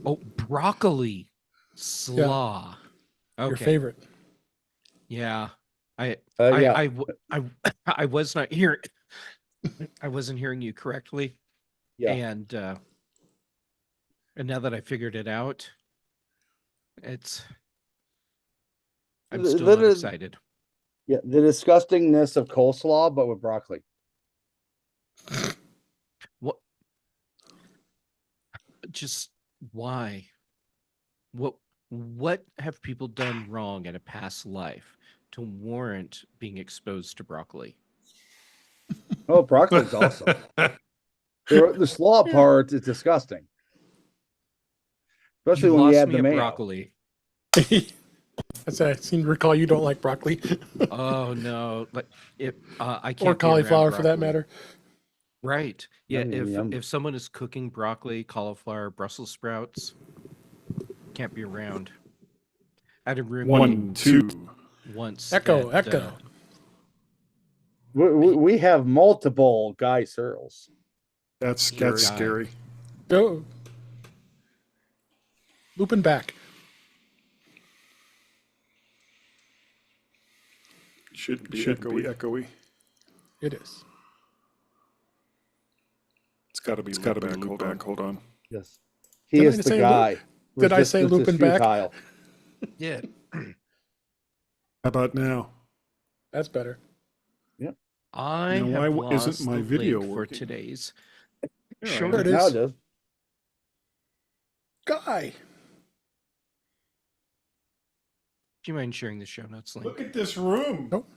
Oh, broccoli Yeah, slaw. your Okay. favorite. Yeah. I I Yeah. I w- I I was not hearing I wasn't hearing you correctly. Yeah. And now that I figured it out, it's I'm The, still not the, excited. yeah, the disgustingness of coleslaw, but with broccoli. What just why? What what have people done wrong in a past life to warrant being exposed to broccoli? Oh, broccoli's awesome. The slaw Yeah. part is disgusting, You especially when you lost add me the at mayo. broccoli. I seem to recall you don't like broccoli Oh no, like if I or can't be around cauliflower for that broccoli. matter. Right. Yeah, Yum, yum, if yum. someone is cooking broccoli, cauliflower, Brussels sprouts, can't be around. I had a roommate 1, 2. once that Echo, echo. We, he we have multiple Guy Searles. That's poor that's guy. scary. Go. Looping back. Shouldn't be echoey. It is. It's got to be loop back. Hold on. Yes, he Did I is the say guy. did I say Resistance is looping back? futile. Yeah. How about now? That's better. I Now, have why isn't lost my the video link for working? today's All There right. it Now is. it does. Guy. Do you mind sharing the show notes link? Look at this room. Nope.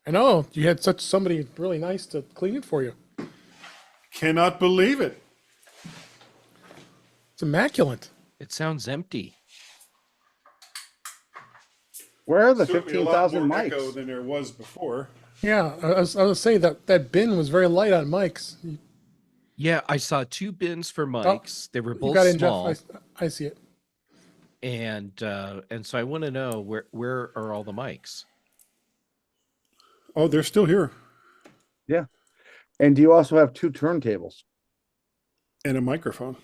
I know you had such somebody really nice to clean it for you. Cannot believe it. It's immaculate. It sounds empty. Where are the Certainly a lot 15,000 more echo mics? than there was before. Yeah, I was saying that bin was very light on mics. Yeah, I saw two bins for Oh, mics. They were you both got in, Jeff. small, I see it. and so I want to know where are all the mics? Oh, they're still here. Yeah. And do you also have two turntables? And a microphone.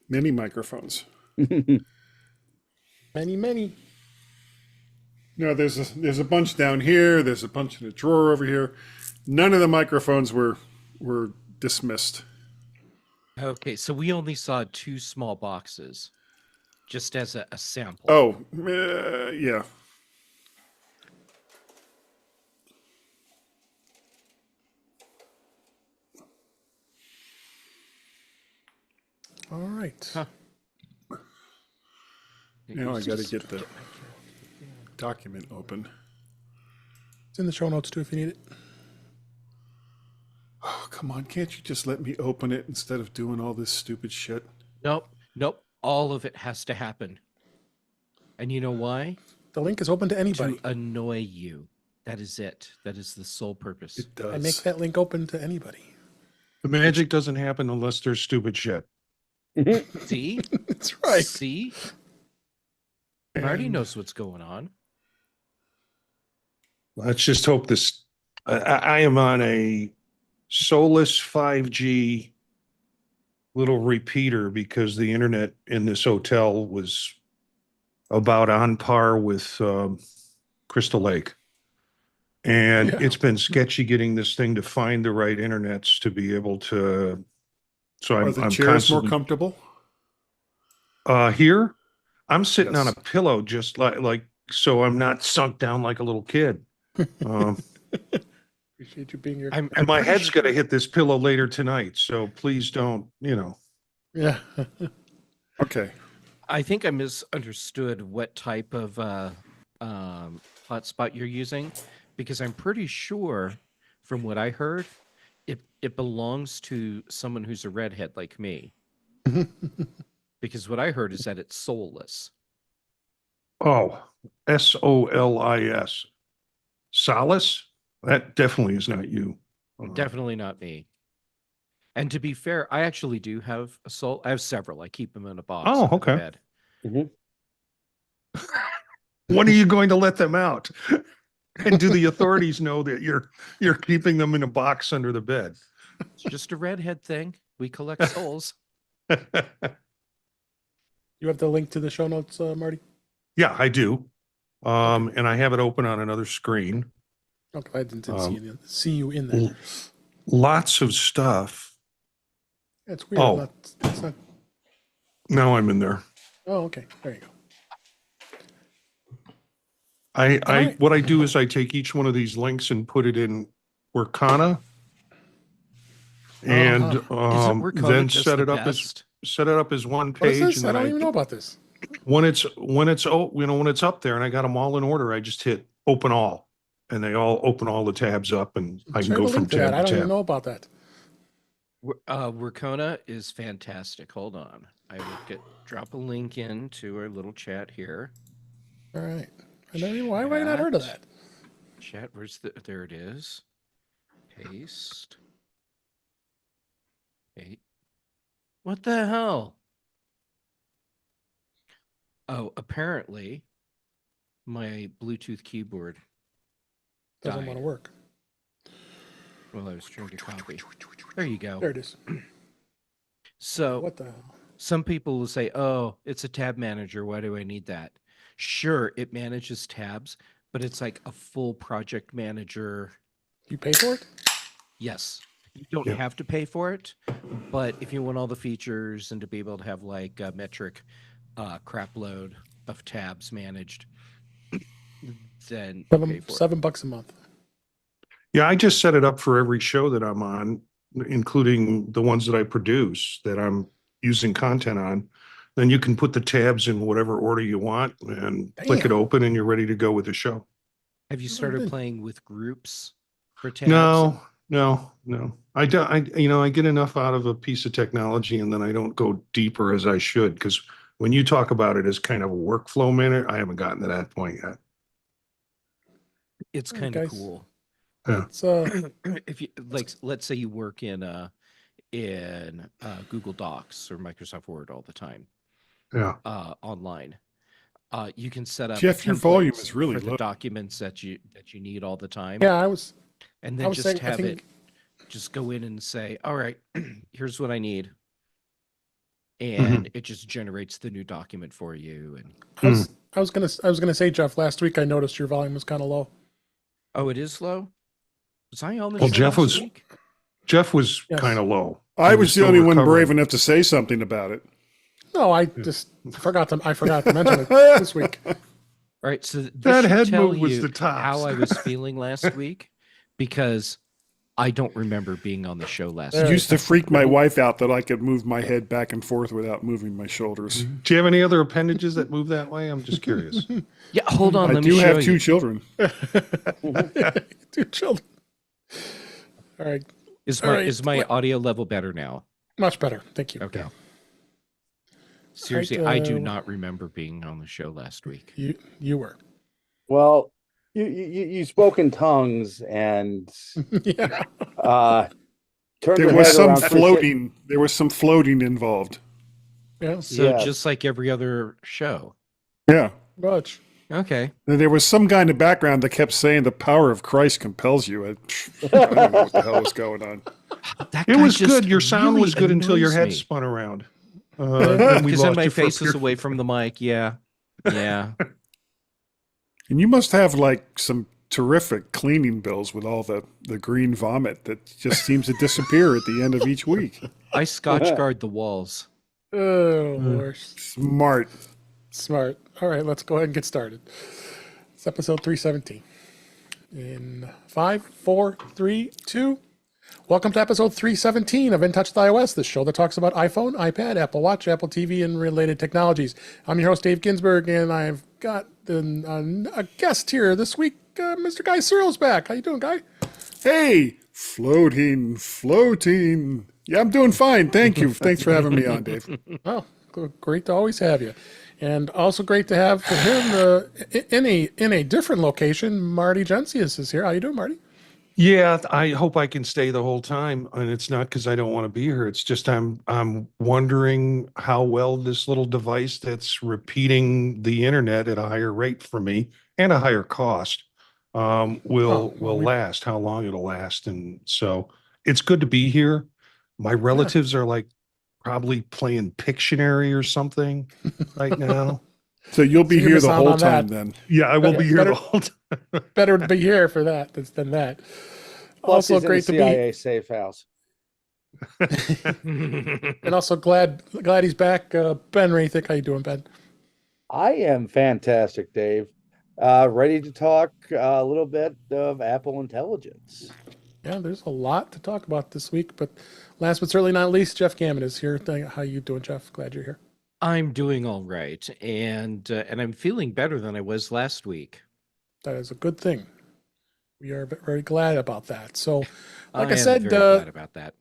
Many microphones. Many. No, there's a bunch down here. There's a bunch in a drawer over here. None of the microphones were dismissed. Okay, so we only saw two small boxes, just as a sample. Oh, yeah. All right. Huh. Now I got to get the document open. It's in the show notes too if you need it. Oh, come on. Can't you just let me open it instead of doing all this stupid shit? Nope. All of it has to happen. And you know why? The link is open to anybody. To annoy you. That is it. That is the sole purpose. It does. I make that link open to anybody. The magic doesn't happen unless there's stupid shit. See? That's right. See? Marty knows what's going on. Let's just hope this. I am on a soulless 5G little repeater because the internet in this hotel was about on par with Crystal Lake. And Yeah. it's been sketchy getting this thing to find the right internets to be able to. So Are I'm the chairs constantly more comfortable? here. I'm sitting on a Yes. pillow just like so I'm not sunk down like a little kid. Appreciate you being here. I'm And my pretty head's sure- going to hit this pillow later tonight. So please don't, Yeah. Okay. I think I misunderstood what type of hotspot you're using, because I'm pretty sure, from what I heard, it belongs to someone who's a redhead like me. Because what I heard is that it's soulless. Oh, SOLIS. Solace? That definitely is not you. Definitely not me. And to be fair, I actually do have a soul. I have several. I keep them in a box. Oh, under the okay. bed. When are you going to let them out? And do the authorities know that you're keeping them in a box under the bed? It's just a redhead thing. We collect souls. You have the link to the show notes, Marty? Yeah, I do. And I have it open on another screen. Okay, I didn't see you in there. Lots of stuff. It's weird. Oh. It's not. Now I'm in there. Oh, okay. There you go. I what I do is I take each one of these links and put it in Workana, and Isn't Workana then just set the it up best? as one What is page. this? And I then don't even know about this. when it's when it's up there and I got them all in order, I just hit open all, and they all open all the tabs up, and I can Share go the from link to that. tab I to don't even tab. know about that. Workona is fantastic. Hold on. I will drop a link into our little chat here. All right. Why have I not heard of that? Chat, there it is. Paste. Hey. What the hell? Oh, apparently my Bluetooth keyboard Doesn't died want to work. while I was trying to copy. There you go. There it is. So What the hell? some people will say, oh, it's a tab manager. Why do I need that? Sure, it manages tabs, but it's like a full project manager. You pay for it? Yes. You don't Yeah. have to pay for it, but if you want all the features and to be able to have like a metric crap load of tabs managed, then you pay for it. $7 a month. Yeah, I just set it up for every show that I'm on, including the ones that I produce that I'm using content on. Then you can put the tabs in whatever order you want and click it Damn. open, and you're ready to go with the show. Have you Oh, started good. playing with groups for tabs? No. I don't. I get enough out of a piece of technology, and then I don't go deeper as I should. Because when you talk about it as kind of a workflow minute, I haven't gotten to that point yet. It's All right, kind of guys. cool. Yeah. It's If you like, let's say you work in Google Docs or Microsoft Word all the time, Yeah. online. You can set up Jeff, your volume templates is really for the low. documents that you need all the time. yeah. I was And I then was just saying, I have think- it just go in and say, all right, here's what I need. And it just generates the new document for you. And I was gonna say, Jeff. Last week I noticed your volume was kind of low. oh, it is low? Was I on the Well, show Jeff last was- week? Jeff was Yes. kind of low. I He was the still only one recovering. brave enough to say something about it. No, I just forgot to mention it this week. All right, so this That should head tell move was you the tops. how I was feeling last week, because I don't remember being on the show last There It week. used to freak my wife out that I could move my head back and forth without moving my shoulders. Do you have any other appendages that move that way? I'm just curious. Yeah, hold on. I let me do show have two you. children. 2 children. All right, Is All my right, is my what- audio level better now? much better. Thank you. Okay. Seriously, I do uh, not remember being on the show last week. You were. Well, you spoke in tongues and Yeah. turned There your was head some around for a floating. There was some floating involved. Yeah. So Yes. just like every other show. Yeah. Much. Okay. And there was some guy in the background that kept saying the power of Christ compels you. I don't know what the hell was going on. That It guy was just good. Your sound really was good until your annoys head me. spun around. Then we Because then lost my you for a face was period. away from the mic. Yeah. Yeah. And you must have like some terrific cleaning bills with all the green vomit that just seems to disappear at the end of each week. I scotch guard the walls. Oh, Lord. Smart. Smart. All right, let's go ahead and get started. It's episode 317. In 5, 4, 3, 2. Welcome to episode 317 of In Touch with iOS, the show that talks about iPhone, iPad, Apple Watch, Apple TV, and related technologies. I'm your host, Dave Ginsburg, and I've got a guest here this week. Mr. Guy Searle's back. How you doing, Guy? Hey, floating. Yeah, I'm doing fine. Thank you. Thanks for having me on, Dave. Oh, great to always have you. And also great to have him in a different location. Marty Gensius is here. How you doing, Marty? Yeah, I hope I can stay the whole time, and it's not because I don't want to be here. It's just I'm wondering how well this little device that's repeating the internet at a higher rate for me and a higher cost will last. How long it'll last, and so it's good to be here. My relatives are like probably playing Pictionary or something right now. So you'll be So you're here missing the out whole on time that. then. Yeah, I will Better- be here better- the whole time. Better to be here for that than that. Plus, Also he's in great the to CIA safe house. and also glad he's back. Ben, what do you think? How you doing, Ben? I am fantastic, Dave. Ready to talk a little bit of Apple Intelligence. Yeah, there's a lot to talk about this week, but last but certainly not least, Jeff Gammon is here. How you doing, Jeff? Glad you're here. I'm doing all right, and I'm feeling better than I was last week. That is a good thing. We are very glad about that. So, like I am said, very glad about that.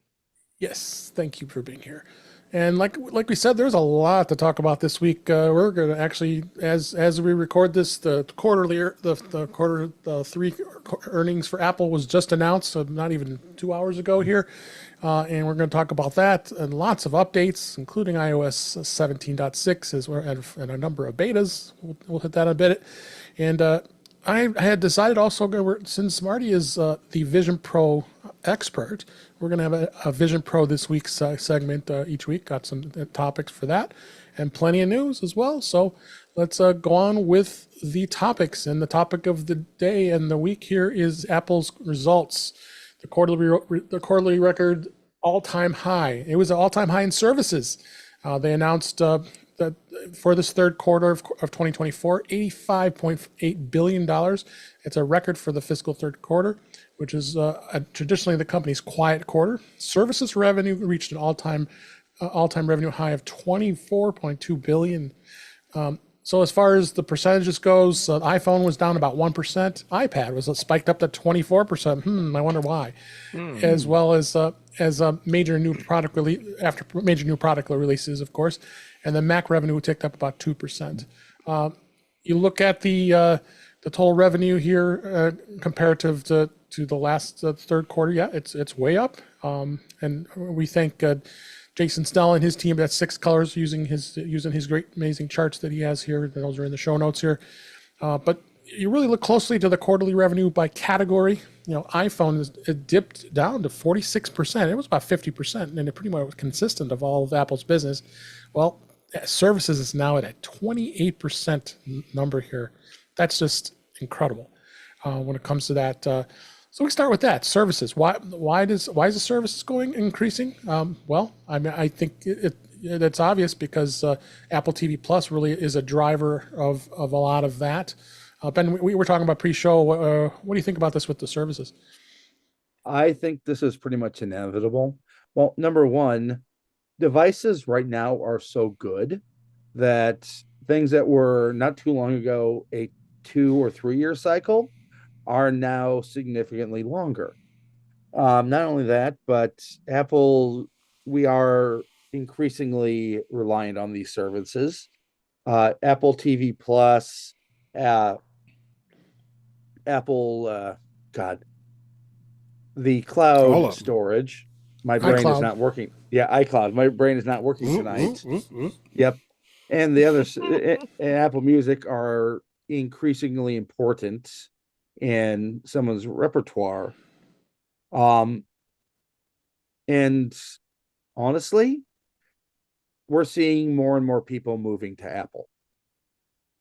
yes, thank you for being here. And like we said, there's a lot to talk about this week. We're going to actually, as we record this, the quarter three earnings for Apple was just announced, so not even 2 hours ago here, and we're going to talk about that and lots of updates, including iOS 17.6 as well, and a number of betas. We'll hit that in a bit, and I had decided also, since Marty is the Vision Pro expert, we're going to have a Vision Pro this week's segment each week. Got some topics for that and plenty of news as well. So let's go on with the topics. And the topic of the day and the week here is Apple's results. The quarterly record all-time high. It was an all-time high in services. They announced that for this third quarter of 2024, $85.8 billion. It's a record for the fiscal third quarter, which is traditionally the company's quiet quarter. Services revenue reached an all-time revenue high of $24.2 billion. So as far as the percentages goes, iPhone was down about 1%. iPad was spiked up to 24%. I wonder why. As well as major new product releases, of course, and the Mac revenue ticked up about 2%. You look at the total revenue here comparative to the last third quarter. Yeah, it's way up, and we thank Jason Snell and his team at Six Colors using his great amazing charts that he has here. Those are in the show notes here. But you really look closely to the quarterly revenue by category. iPhone it dipped down to 46%. It was about 50%, and it pretty much was consistent of all of Apple's business. Well, services is now at a 28% number here. That's just incredible when it comes to that. So we start with that services. Why is the services increasing? Well, I mean, I think it's obvious because Apple TV Plus really is a driver of a lot of that. Ben, we were talking about pre-show. What do you think about this with the services? I think this is pretty much inevitable. Well, number one, devices right now are so good that things that were not too long ago a 2 or 3 year cycle are now significantly longer. Not only that, but Apple, we are increasingly reliant on these services. Apple TV Plus, Apple, the All cloud of them. storage. My brain iCloud. is not working. Yeah, iCloud. My brain is not working tonight. Ooh. Yep. And the others, and Apple Music are increasingly important in someone's repertoire. And honestly, we're seeing more and more people moving to Apple.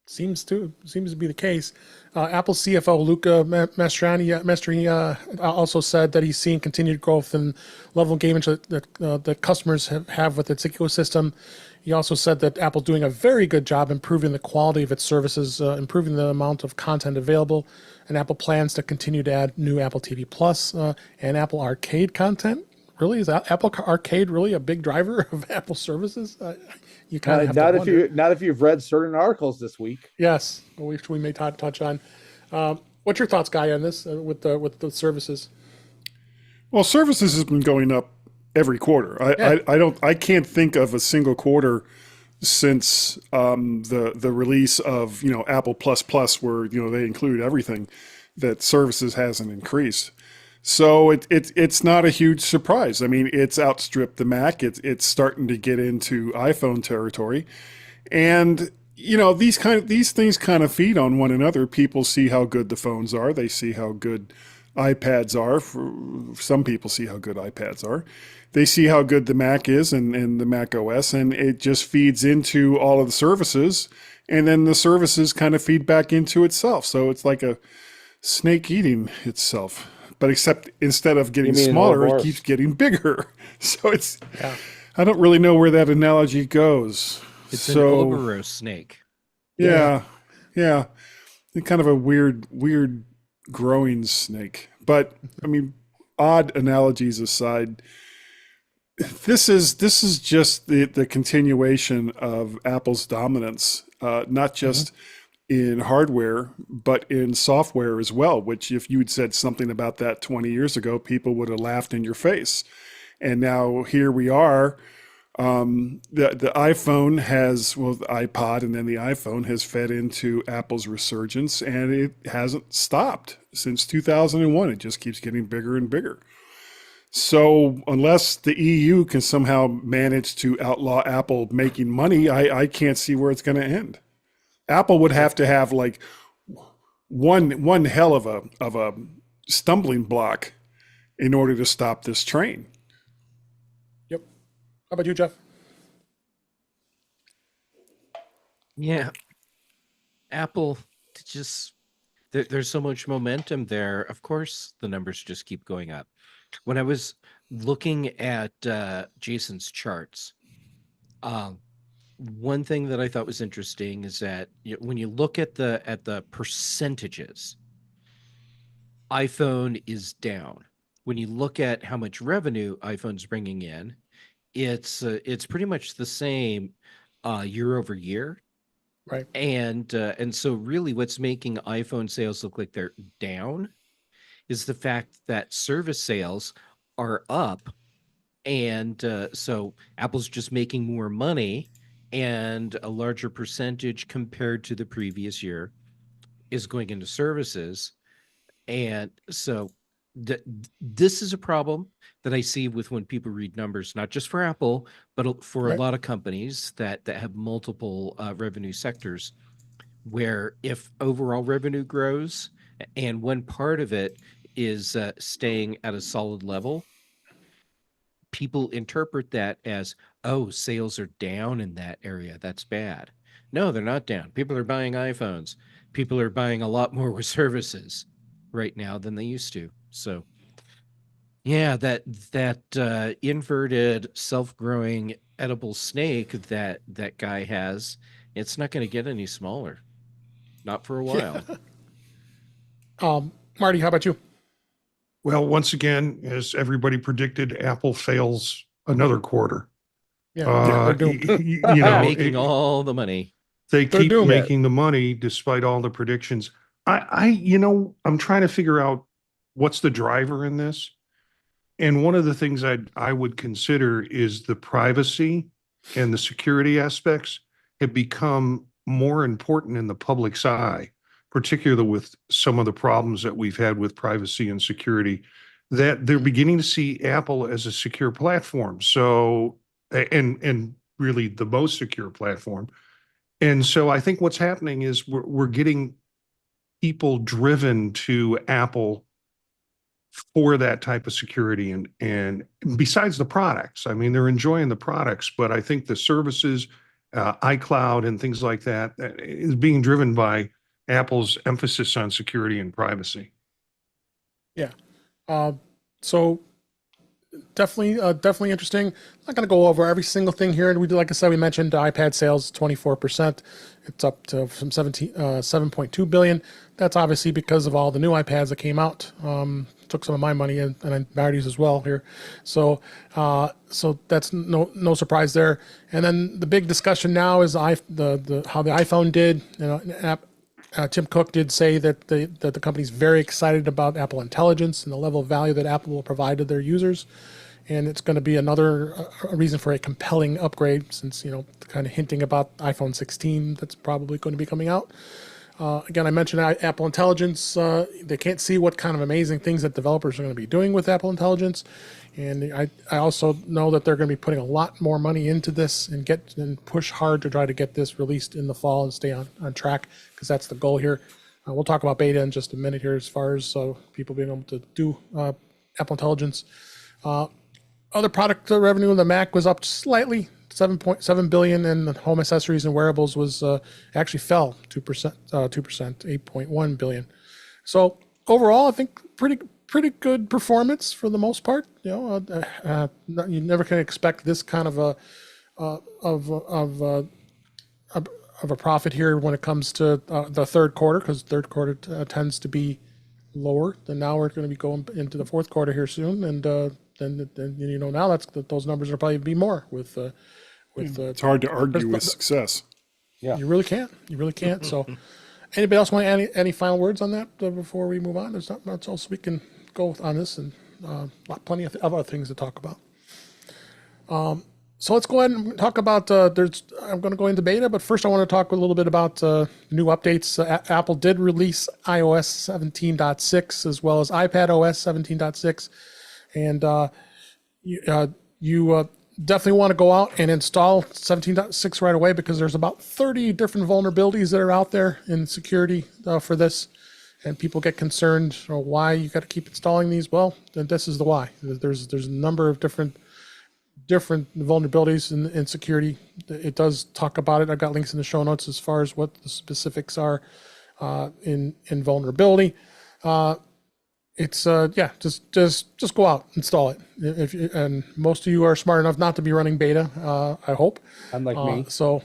Seems to be the case. Apple CFO Luca Maestrini also said that he's seeing continued growth in level of engagement that customers have with its ecosystem. He also said that Apple's doing a very good job improving the quality of its services, improving the amount of content available, and Apple plans to continue to add new Apple TV Plus and Apple Arcade content. Really, is Apple Arcade really a big driver of Apple services? You kind of have to wonder. Not if you've read certain articles this week. Yes, which we may touch on. What's your thoughts, Guy, on this with the services? Well, services has been going up every quarter. I can't think of a single quarter since the release of Apple Plus Plus, where they include everything, that services hasn't increased. So it's not a huge surprise. I mean, it's outstripped the Mac. It's starting to get into iPhone territory, and these things kind of feed on one another. People see how good the phones are. They see how good iPads are. Some people see how good iPads are. they see how good the Mac is and the Mac OS, and it just feeds into all of the services, and then the services kind of feed back into itself. So it's like a snake eating itself, but except instead of getting You mean an smaller, it Ouroboros. keeps getting bigger. So it's, Yeah. I don't really know where that analogy goes. It's an so, Ouroboros snake. yeah, yeah, kind of a weird growing snake. But I mean, odd analogies aside, this is just the continuation of Apple's dominance, not just in hardware, but in software as well, which if you'd said something about that 20 years ago, people would have laughed in your face. And now here we are. The iPhone has, well, the iPod and then the iPhone has fed into Apple's resurgence, and it hasn't stopped since 2001. It just keeps getting bigger and bigger. So unless the EU can somehow manage to outlaw Apple making money, I can't see where it's going to end. Apple would have to have like one hell of a stumbling block in order to stop this train. Yep. How about you, Jeff? Yeah. Apple just there's so much momentum there. Of course, the numbers just keep going up. When I was looking at Jason's charts, one thing that I thought was interesting is that when you look at the percentages, iPhone is down. When you look at how much revenue iPhone's bringing in, it's pretty much the same year over year. Right. And so really what's making iPhone sales look like they're down is the fact that service sales are up. And so Apple's just making more money, and a larger percentage compared to the previous year is going into services. And so this is a problem that I see with when people read numbers, not just for Apple, but for a lot of companies that have multiple revenue sectors, where if overall revenue grows and one part of it is staying at a solid level, people interpret that as, oh, sales are down in that area. That's bad. No, they're not down. People are buying iPhones. People are buying a lot more with services right now than they used to. So yeah, that inverted self-growing edible snake that guy has, it's not going to get any smaller. Not for a while. Marty, how about you? Well, once again, as everybody predicted, Apple fails another quarter. Yeah, they're doomed. You know, Making all the money. they They're keep doomed. making the money despite all the predictions. I'm trying to figure out what's the driver in this. And one of the things I would consider is the privacy and the security aspects have become more important in the public's eye, particularly with some of the problems that we've had with privacy and security, that they're beginning to see Apple as a secure platform. So, and really the most secure platform. And so I think what's happening is we're getting people driven to Apple for that type of security, and besides the products, I mean, they're enjoying the products, but I think the services, iCloud and things like that, is being driven by Apple's emphasis on security and privacy. Yeah. So definitely interesting. I'm not going to go over every single thing here. We did, like I said, we mentioned iPad sales 24%. It's up to from 7.2 billion. That's obviously because of all the new iPads that came out. Took some of my money and Marty's as well here. So that's no surprise there. And then the big discussion now is how the iPhone did. Tim Cook did say that the company's very excited about Apple Intelligence and the level of value that Apple will provide to their users, and it's going to be another reason for a compelling upgrade, since kind of hinting about iPhone 16 that's probably going to be coming out. Again, I mentioned Apple Intelligence. They can't see what kind of amazing things that developers are going to be doing with Apple Intelligence. And I also know that they're going to be putting a lot more money into this and push hard to try to get this released in the fall and stay on track, because that's the goal here. We'll talk about beta in just a minute here as far as people being able to do Apple Intelligence. other product revenue in the Mac was up slightly, 7.7 billion, and the home accessories and wearables was actually fell 2%, 8.1 billion. So overall, I think pretty good performance for the most part. You know, you never can expect this kind of a profit here when it comes to the third quarter, because third quarter tends to be lower. Then now we're going to be going into the fourth quarter here soon, and then you know now those numbers are probably be more with. It's hard to argue with success. Yeah. You really can't. You really can't. So, anybody else want any final words on that before we move on? There's not much else we can go on this, and plenty of other things to talk about. So let's go ahead and talk about. I'm going to go into beta, but first I want to talk a little bit about new updates. Apple did release iOS 17.6 as well as iPad OS 17.6, and you definitely want to go out and install 17.6 right away, because there's about 30 different vulnerabilities that are out there in security for this, and people get concerned, why you got to keep installing these. Well, then this is the why. There's a number of different vulnerabilities in security. It does talk about it. I've got links in the show notes as far as what the specifics are in vulnerability. It's just go out, install it. And most of you are smart enough not to be running beta, I hope. Unlike me. So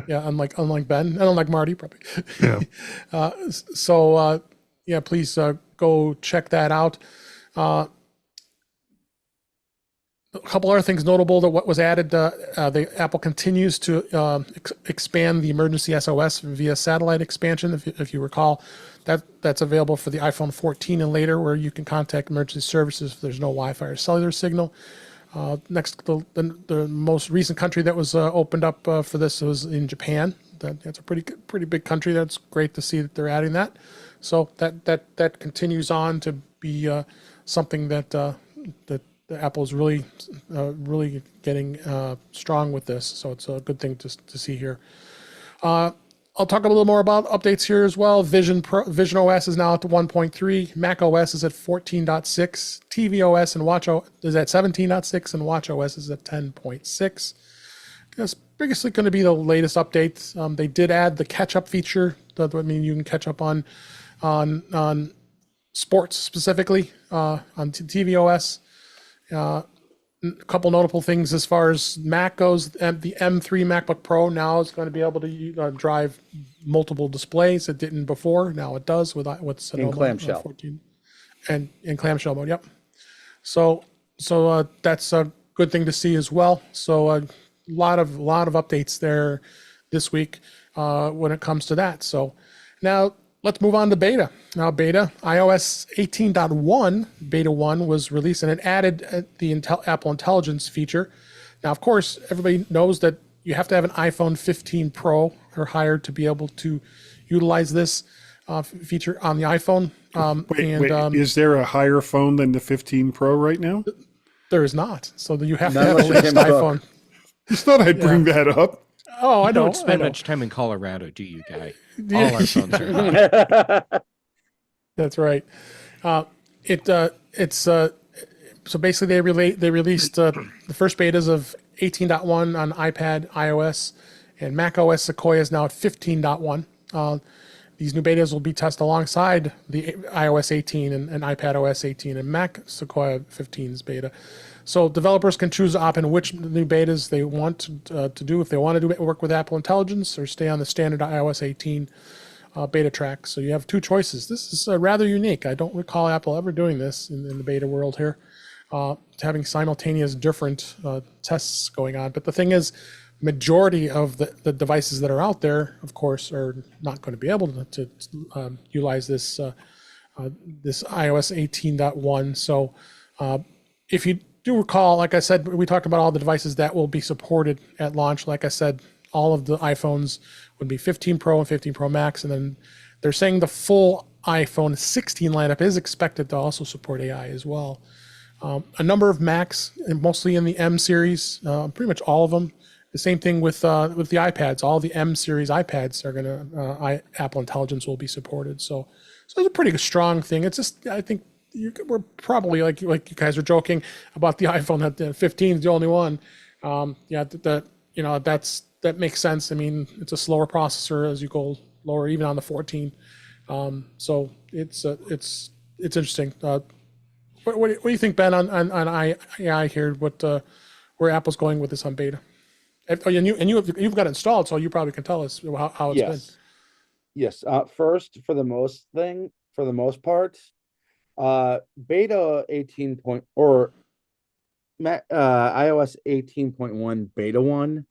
yeah, unlike Ben, and unlike Marty probably. Yeah. Please go check that out. A couple other things notable that what was added, the Apple continues to expand the emergency SOS via satellite expansion. If you recall, that's available for the iPhone 14 and later, where you can contact emergency services if there's no Wi-Fi or cellular signal. Next, the most recent country that was opened up for this was in Japan. That's a pretty big country. That's great to see that they're adding that. So that continues on to be something that Apple is really getting strong with this. So it's a good thing to see here. I'll talk a little more about updates here as well. Vision OS is now at 1.3. Mac OS is at 14.6. TV OS and Watch OS is at 17.6, and Watch OS is at 10.6. That's basically going to be the latest updates. They did add the catch-up feature. That would mean you can catch up on sports specifically on TV OS. A couple notable things as far as Mac goes. The M3 MacBook Pro now is going to be able to drive multiple displays. It didn't before. Now it does with Sonoma In clamshell. 14 and in clamshell mode. Yep. So that's a good thing to see as well. So a lot of updates there this week when it comes to that. So now let's move on to beta. Now beta, iOS 18.1, beta 1 was released, and it added the Apple Intelligence feature. Now, of course, everybody knows that you have to have an iPhone 15 Pro or higher to be able to utilize this feature on the iPhone. Wait, is there a higher phone than the 15 Pro right now? There is not. So you have to Not have a unless you're latest Tim Cook. iPhone. I thought I'd bring that up. Oh, I You know. don't spend I know. much time in Colorado, do you, Guy? All our phones are hot. That's right. So basically they released the first betas of 18.1 on iPad, iOS, and Mac OS Sequoia is now at 15.1. These new betas will be tested alongside the iOS 18 and iPad OS 18 and Mac Sequoia 15's beta. So developers can choose to opt in which new betas they want to do, if they want to work with Apple Intelligence or stay on the standard iOS 18 beta track. So you have two choices. This is rather unique. I don't recall Apple ever doing this in the beta world here, having simultaneous different tests going on. But the thing is, majority of the devices that are out there, of course, are not going to be able to utilize this this iOS 18.1. So if you do recall, like I said, we talked about all the devices that will be supported at launch. Like I said, all of the iPhones would be 15 Pro and 15 Pro Max, and then they're saying the full iPhone 16 lineup is expected to also support AI as well. A number of Macs, and mostly in the M series, pretty much all of them. The same thing with the iPads. All the M series iPads are going to Apple Intelligence will be supported. So it's a pretty strong thing. It's just, I think we're probably like you guys are joking about the iPhone that the 15 is the only one. Yeah, that makes sense. I mean, it's a slower processor as you go lower, even on the 14. So it's interesting. What do you think, Ben, on AI here? Where Apple's going with this on beta? You've got it installed, so you probably can tell us how it's been. Yes. First, for the most part, beta 18 point or iOS 18.1 beta 1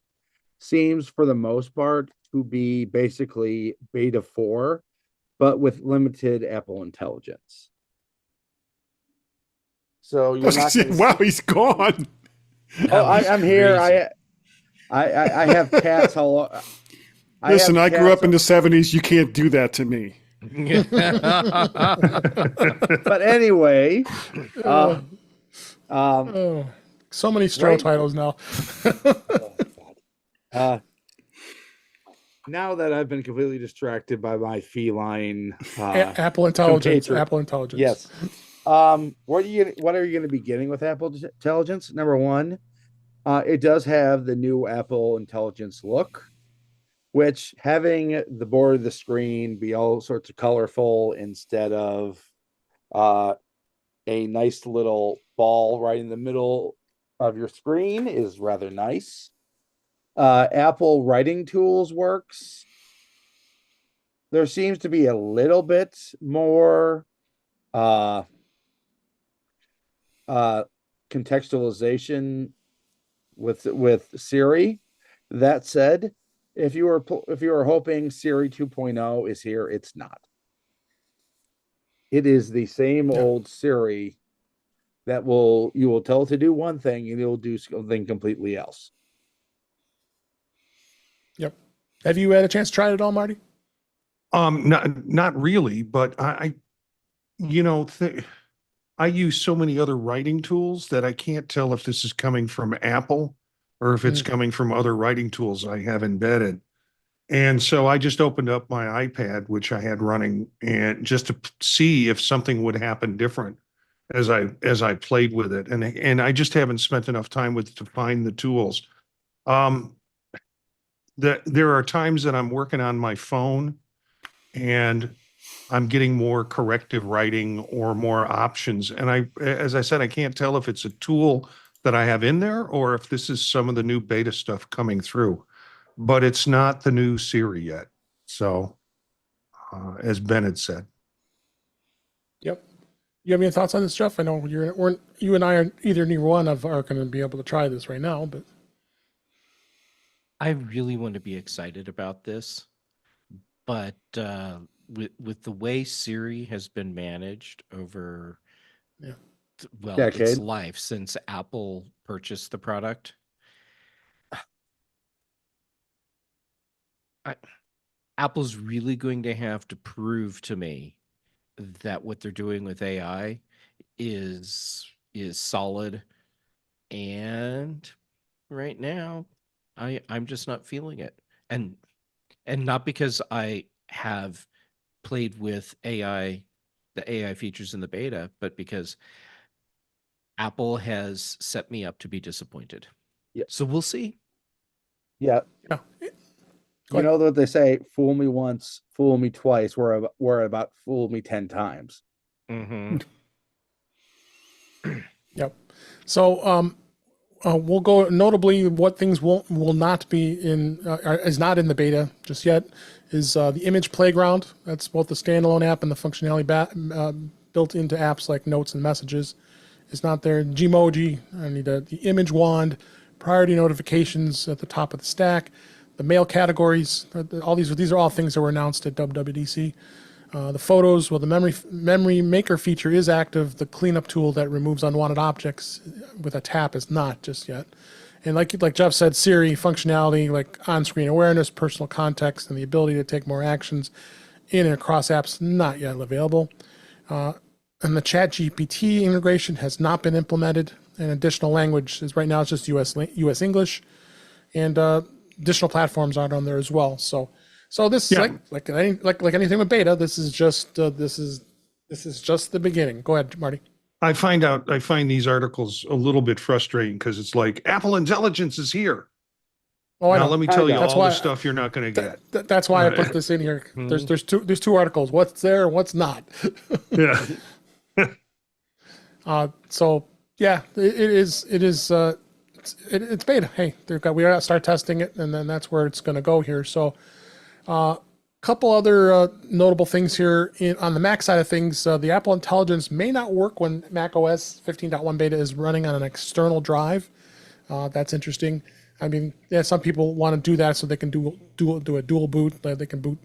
seems for the most part to be basically beta 4, but with limited Apple intelligence. So you're not gonna Wow, see- he's gone. Oh, I'm here. I have cats all. Listen, I grew up in the. the 70s. You can't do that to me. But anyway, Oh, so many Stro Right. titles now. now that I've been completely distracted by my feline Apple Intelligence. compatriot. Apple Intelligence. Yes. What are you going to be getting with Apple Intelligence? Number one, it does have the new Apple Intelligence look, which having the border of the screen be all sorts of colorful instead of a nice little ball right in the middle of your screen is rather nice. Apple Writing Tools works. There seems to be a little bit more contextualization with Siri. That said, if you were hoping Siri 2.0 is here, it's not. It is the same old Siri that you will tell it to do one thing and it'll do something completely else. Yep. Have you had a chance to try it at all, Marty? Not really, but I use so many other writing tools that I can't tell if this is coming from Apple or if it's coming from other writing tools I have embedded. And so I just opened up my iPad, which I had running, and just to see if something would happen different as I played with it. And I just haven't spent enough time with it to find the tools. There are times that I'm working on my phone and I'm getting more corrective writing or more options. And as I said, I can't tell if it's a tool that I have in there or if this is some of the new beta stuff coming through, but it's not the new Siri yet. So, as Ben had said. Yep. You have any thoughts on this, Jeff? I know you and I are neither one are going to be able to try this right now, but I really want to be excited about this, but with the way Siri has been managed over its Decade. life since Apple purchased the product, Apple's really going to have to prove to me that what they're doing with AI is solid, and right now I'm just not feeling it. And not because I have played with the AI features in the beta, but because Apple has set me up to be disappointed. Yeah. So we'll see. Yeah. yeah. You know what they say, fool me once, fool me twice, we're about fool me 10 times. Mm-hmm. Yep. So we'll go notably what things will not be is not in the beta just yet is the image playground. That's both the standalone app and the functionality built into apps like notes and messages. It's not there. Gmoji, I need the image wand, priority notifications at the top of the stack, the mail categories. All these are all things that were announced at WWDC. The photos, well, the memory maker feature is active. The cleanup tool that removes unwanted objects with a tap is not just yet. And like Jeff said, Siri functionality like on-screen awareness, personal context, and the ability to take more actions in and across apps not yet available. And the Chat GPT integration has not been implemented. And additional language is right now it's just US English, and additional platforms aren't on there as well. So this is like anything with beta. This is just this is This is just the beginning. Go ahead, Marty. I find these articles a little bit frustrating because it's like Apple Intelligence is here. Oh, I Now know. let me tell you That's all why- the stuff you're not going to get. That's why I put this in here. There's two articles. What's there and what's not. Yeah. So yeah, it's beta. Hey, we gotta start testing it, and then that's where it's going to go here. So, couple other notable things here on the Mac side of things. The Apple Intelligence may not work when Mac OS 15.1 beta is running on an external drive. That's interesting. I mean, yeah, some people want to do that so they can do a dual boot. They can boot,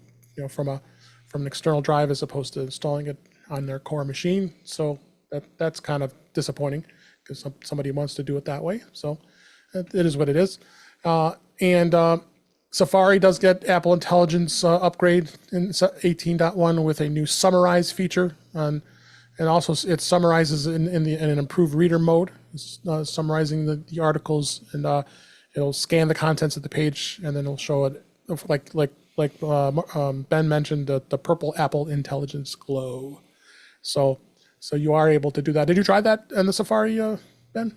from an external drive as opposed to installing it on their core machine. So that's kind of disappointing because somebody wants to do it that way. So it is what it is. And Safari does get Apple Intelligence upgrade in 18.1 with a new summarize feature, and also it summarizes in an improved reader mode, summarizing the articles, and it'll scan the contents of the page, and then it'll show it like Ben mentioned, the purple Apple Intelligence glow. So you are able to do that. Did you try that in the Safari, Ben?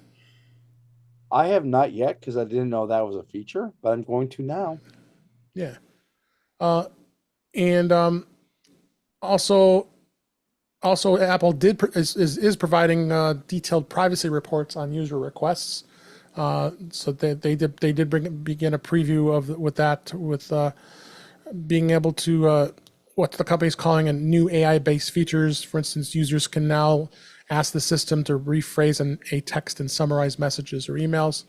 I have not yet because I didn't know that was a feature, but I'm going to now. Yeah. And also Apple is providing detailed privacy reports on user requests. So they did begin a preview with being able to what the company's calling a new AI-based features. For instance, users can now ask the system to rephrase a text and summarize messages or emails.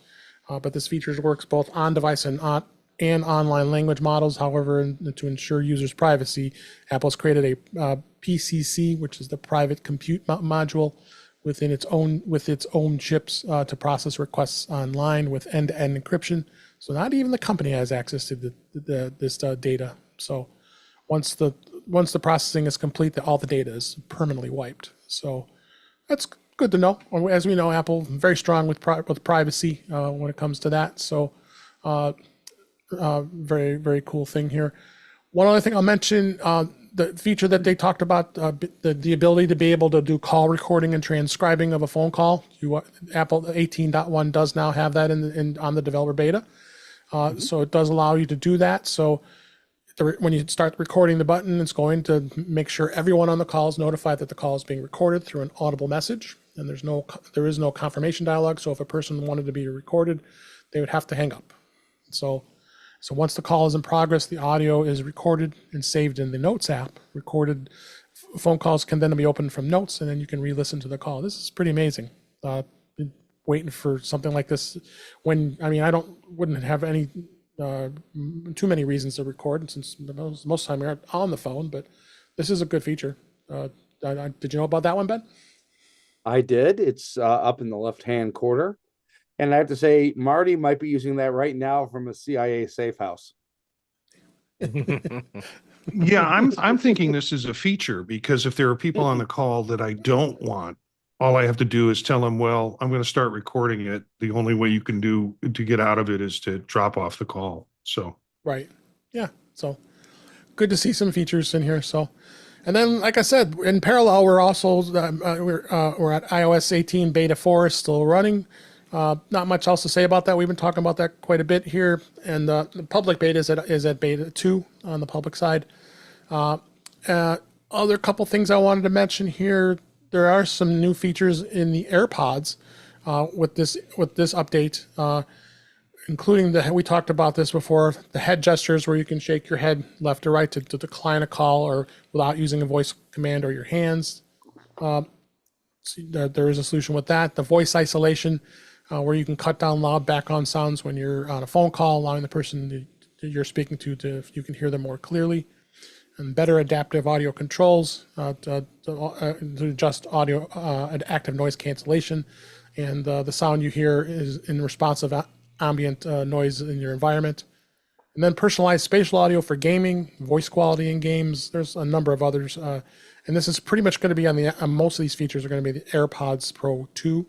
But this feature works both on device and online language models. However, to ensure users' privacy, Apple's created a PCC, which is the private compute module with its own chips to process requests online with end-to-end encryption. So not even the company has access to this data. So once the processing is complete, all the data is permanently wiped. So that's good to know. As we know, Apple very strong with privacy when it comes to that. So very, very cool thing here. One other thing I'll mention, the feature that they talked about, the ability to be able to do call recording and transcribing of a phone call. Apple 18.1 does now have that on the developer beta. So it does allow you to do that. So when you start recording the button, it's going to make sure everyone on the call is notified that the call is being recorded through an audible message. And there is no confirmation dialogue. So if a person wanted to be recorded, they would have to hang up. So once the call is in progress, the audio is recorded and saved in the Notes app. Recorded phone calls can then be opened from Notes, and then you can re-listen to the call. This is pretty amazing. Been waiting for something like this. I wouldn't have any too many reasons to record, since most of the time you're on the phone. But this is a good feature. Did you know about that one, Ben? I did. It's up in the left-hand corner. And I have to say, Marty might be using that right now from a CIA safe house. Yeah, I'm thinking this is a feature because if there are people on the call that I don't want, all I have to do is tell them, well, I'm going to start recording it. The only way you can do to get out of it is to drop off the call. So Right. Yeah. So good to see some features in here. So, and then, like I said, in parallel, we're also we're at iOS 18 beta 4 still running. Not much else to say about that. We've been talking about that quite a bit here, and the public beta is at beta 2 on the public side. Other couple things I wanted to mention here. There are some new features in the AirPods with this update, including we talked about this before, the head gestures where you can shake your head left or right to decline a call or without using a voice command or your hands. There is a solution with that. The voice isolation, where you can cut down loud background sounds when you're on a phone call, allowing the person that you're speaking to you can hear them more clearly. And better adaptive audio controls to adjust audio active noise cancellation, and the sound you hear is in response of ambient noise in your environment. And then personalized spatial audio for gaming, voice quality in games. There's a number of others, and this is pretty much going to be on most of these features are going to be the AirPods Pro 2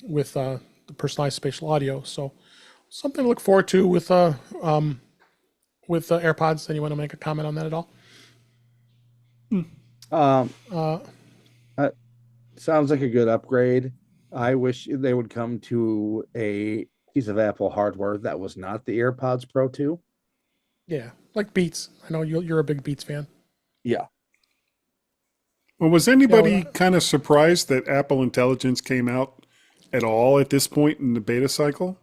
with the personalized spatial audio. So something to look forward to with AirPods. Anyone want to make a comment on that at all? Um, Uh, sounds like a good upgrade. I wish they would come to a piece of Apple hardware that was not the AirPods Pro 2. yeah, like Beats. I know you're a big Beats fan. Yeah. Well, was Yeah, anybody kind of surprised that Apple Intelligence came out at all at this point in the beta cycle?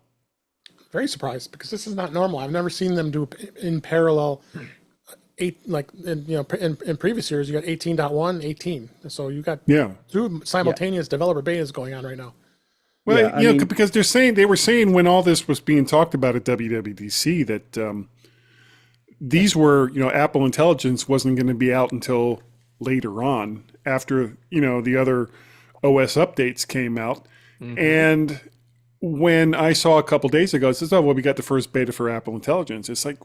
very surprised because this is not normal. I've never seen them do in parallel in previous years you got 18.1, 18. So you got Yeah. two simultaneous developer betas going on right now. Well, Yeah, I you know, mean- because they were saying when all this was being talked about at WWDC that these were, you know, Apple Intelligence wasn't going to be out until later on after, you know, the other OS updates came out. And when I saw a couple days ago, it says, oh, well, we got the first beta for Apple Intelligence. It's like,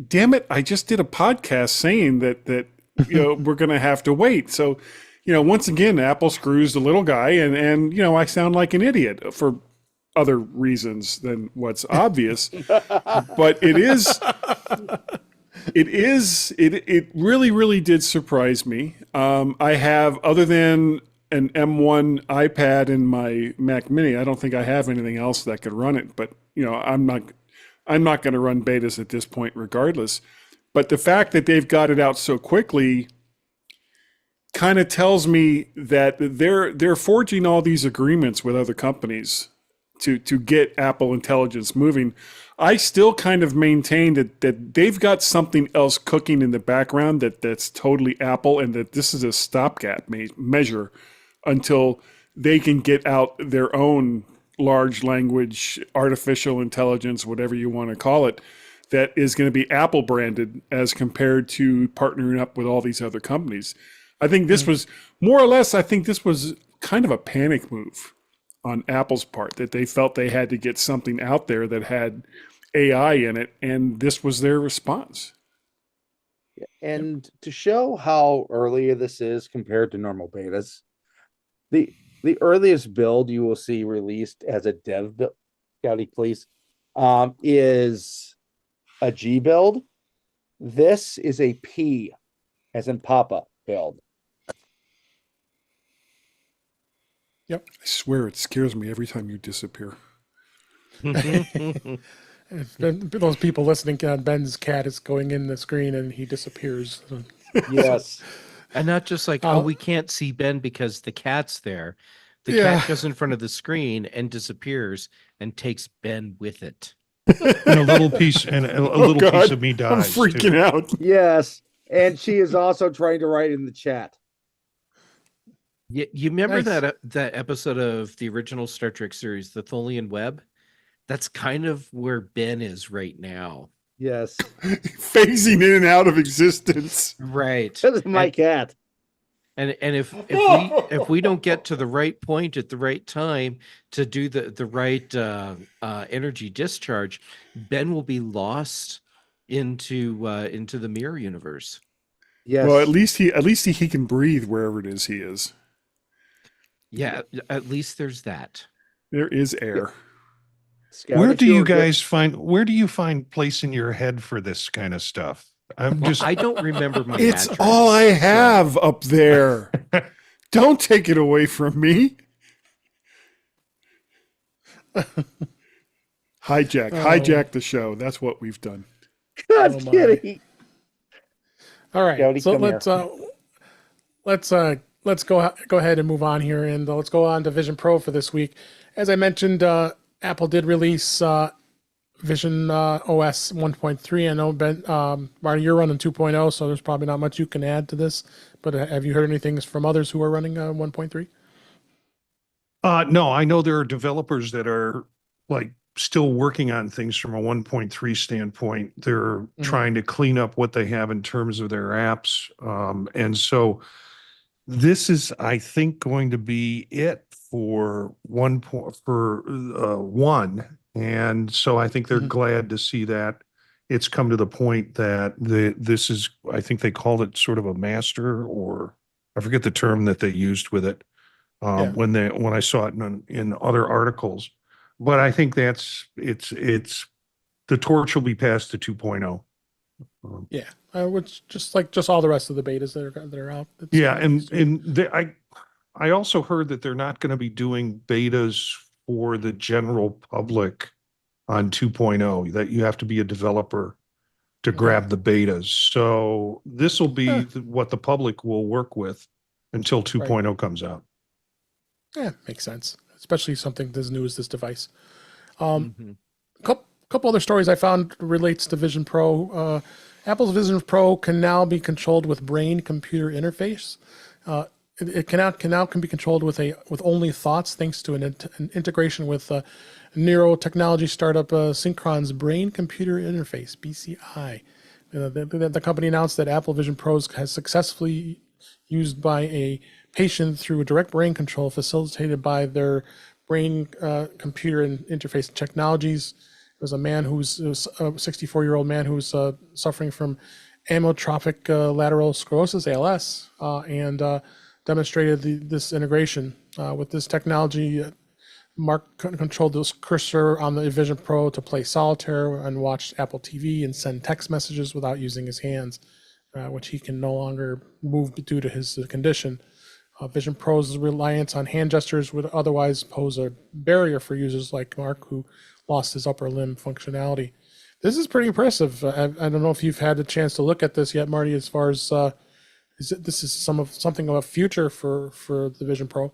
damn it, I just did a podcast saying that you know, we're going to have to wait. So, you know, once again, Apple screws the little guy, and you know, I sound like an idiot for other reasons than what's obvious. But it really, really did surprise me. I have, other than an M1 iPad and my Mac Mini, I don't think I have anything else that could run it. But you know, I'm not going to run betas at this point, regardless. But the fact that they've got it out so quickly kind of tells me that they're forging all these agreements with other companies to get Apple Intelligence moving. I still kind of maintain that they've got something else cooking in the background that's totally Apple, and that this is a stopgap measure until they can get out their own large language, artificial intelligence, whatever you want to call it, that is going to be Apple branded as compared to partnering up with all these other companies. I think this was more or less, I think this was kind of a panic move on Apple's part, that they felt they had to get something out there that had AI in it, and this was their response. And to show how early this is compared to normal betas, the earliest build you will see released as a dev build, Scouty, please, is a G build. This is a P, as in Papa build. I swear it scares me every time you disappear. Those people listening, Ben's cat is going in the screen and he disappears. Yes. And not just like, Oh. oh, we can't see Ben because the cat's there. The Yeah. cat goes in front of the screen and disappears and takes Ben with it. And a little piece piece of me dies. I'm freaking too. out. Yes. And she is also trying to write in the chat. You remember Nice. that episode of the original Star Trek series, The Tholian Web? That's kind of where Ben is right now. Yes. Phasing in and out of existence. Right. This is my cat. And if we don't get to the right point at the right time to do the right energy discharge, Ben will be lost into the mirror universe. Yes. Well, at least he can breathe wherever it is he is. Yeah, at least there's that. There is air. Scout, Where if do you were good- guys find place in your head for this kind of stuff? I'm Well, just I don't remember my It's mattress, all I so- have up there. Don't take it away from me. Hijack the show. That's what we've done. God, Oh, my. kitty. All right, Scouty, so let's go ahead and move on here, and let's go on to Vision Pro for this week. As I mentioned, Apple did release Vision OS 1.3. I know Ben, Marty, you're running 2.0, so there's probably not much you can add to this. But have you heard anything from others who are running 1.3? no, I know there are developers that are like still working on things from a 1.3 standpoint. They're trying to clean up what they have in terms of their apps. And so this is, I think, going to be it for one. And so I think they're glad to see that it's come to the point that this is, I think they called it sort of a master, or I forget the term that they used with it when I saw it in other articles. But I think it's the torch will be passed to 2.0. Yeah, which just all the rest of the betas that are out. It's Yeah, fine. I also heard that they're not going to be doing betas for the general public on 2.0, that you have to be a developer to Okay. grab the betas. So this will be Huh. what the public will work with until 2.0 comes out. Yeah, makes sense, especially something as new as this device. Mm-hmm. Couple other stories I found relates to Vision Pro. Apple's Vision Pro can now be controlled with brain-computer interface. It can be controlled with only thoughts, thanks to an integration with neurotechnology startup Synchron's brain-computer interface (BCI). The company announced that Apple Vision Pros has successfully used by a patient through direct brain control facilitated by their brain computer interface technologies. It was a man who's a 64-year-old man who's suffering from amyotrophic lateral sclerosis (ALS) and demonstrated this integration with this technology. Mark controlled this cursor on the Vision Pro to play solitaire and watch Apple TV and send text messages without using his hands, which he can no longer move due to his condition. Vision Pro's reliance on hand gestures would otherwise pose a barrier for users like Mark, who lost his upper limb functionality. This is pretty impressive. I don't know if you've had a chance to look at this yet, Marty. As far as this is something of a future for the Vision Pro.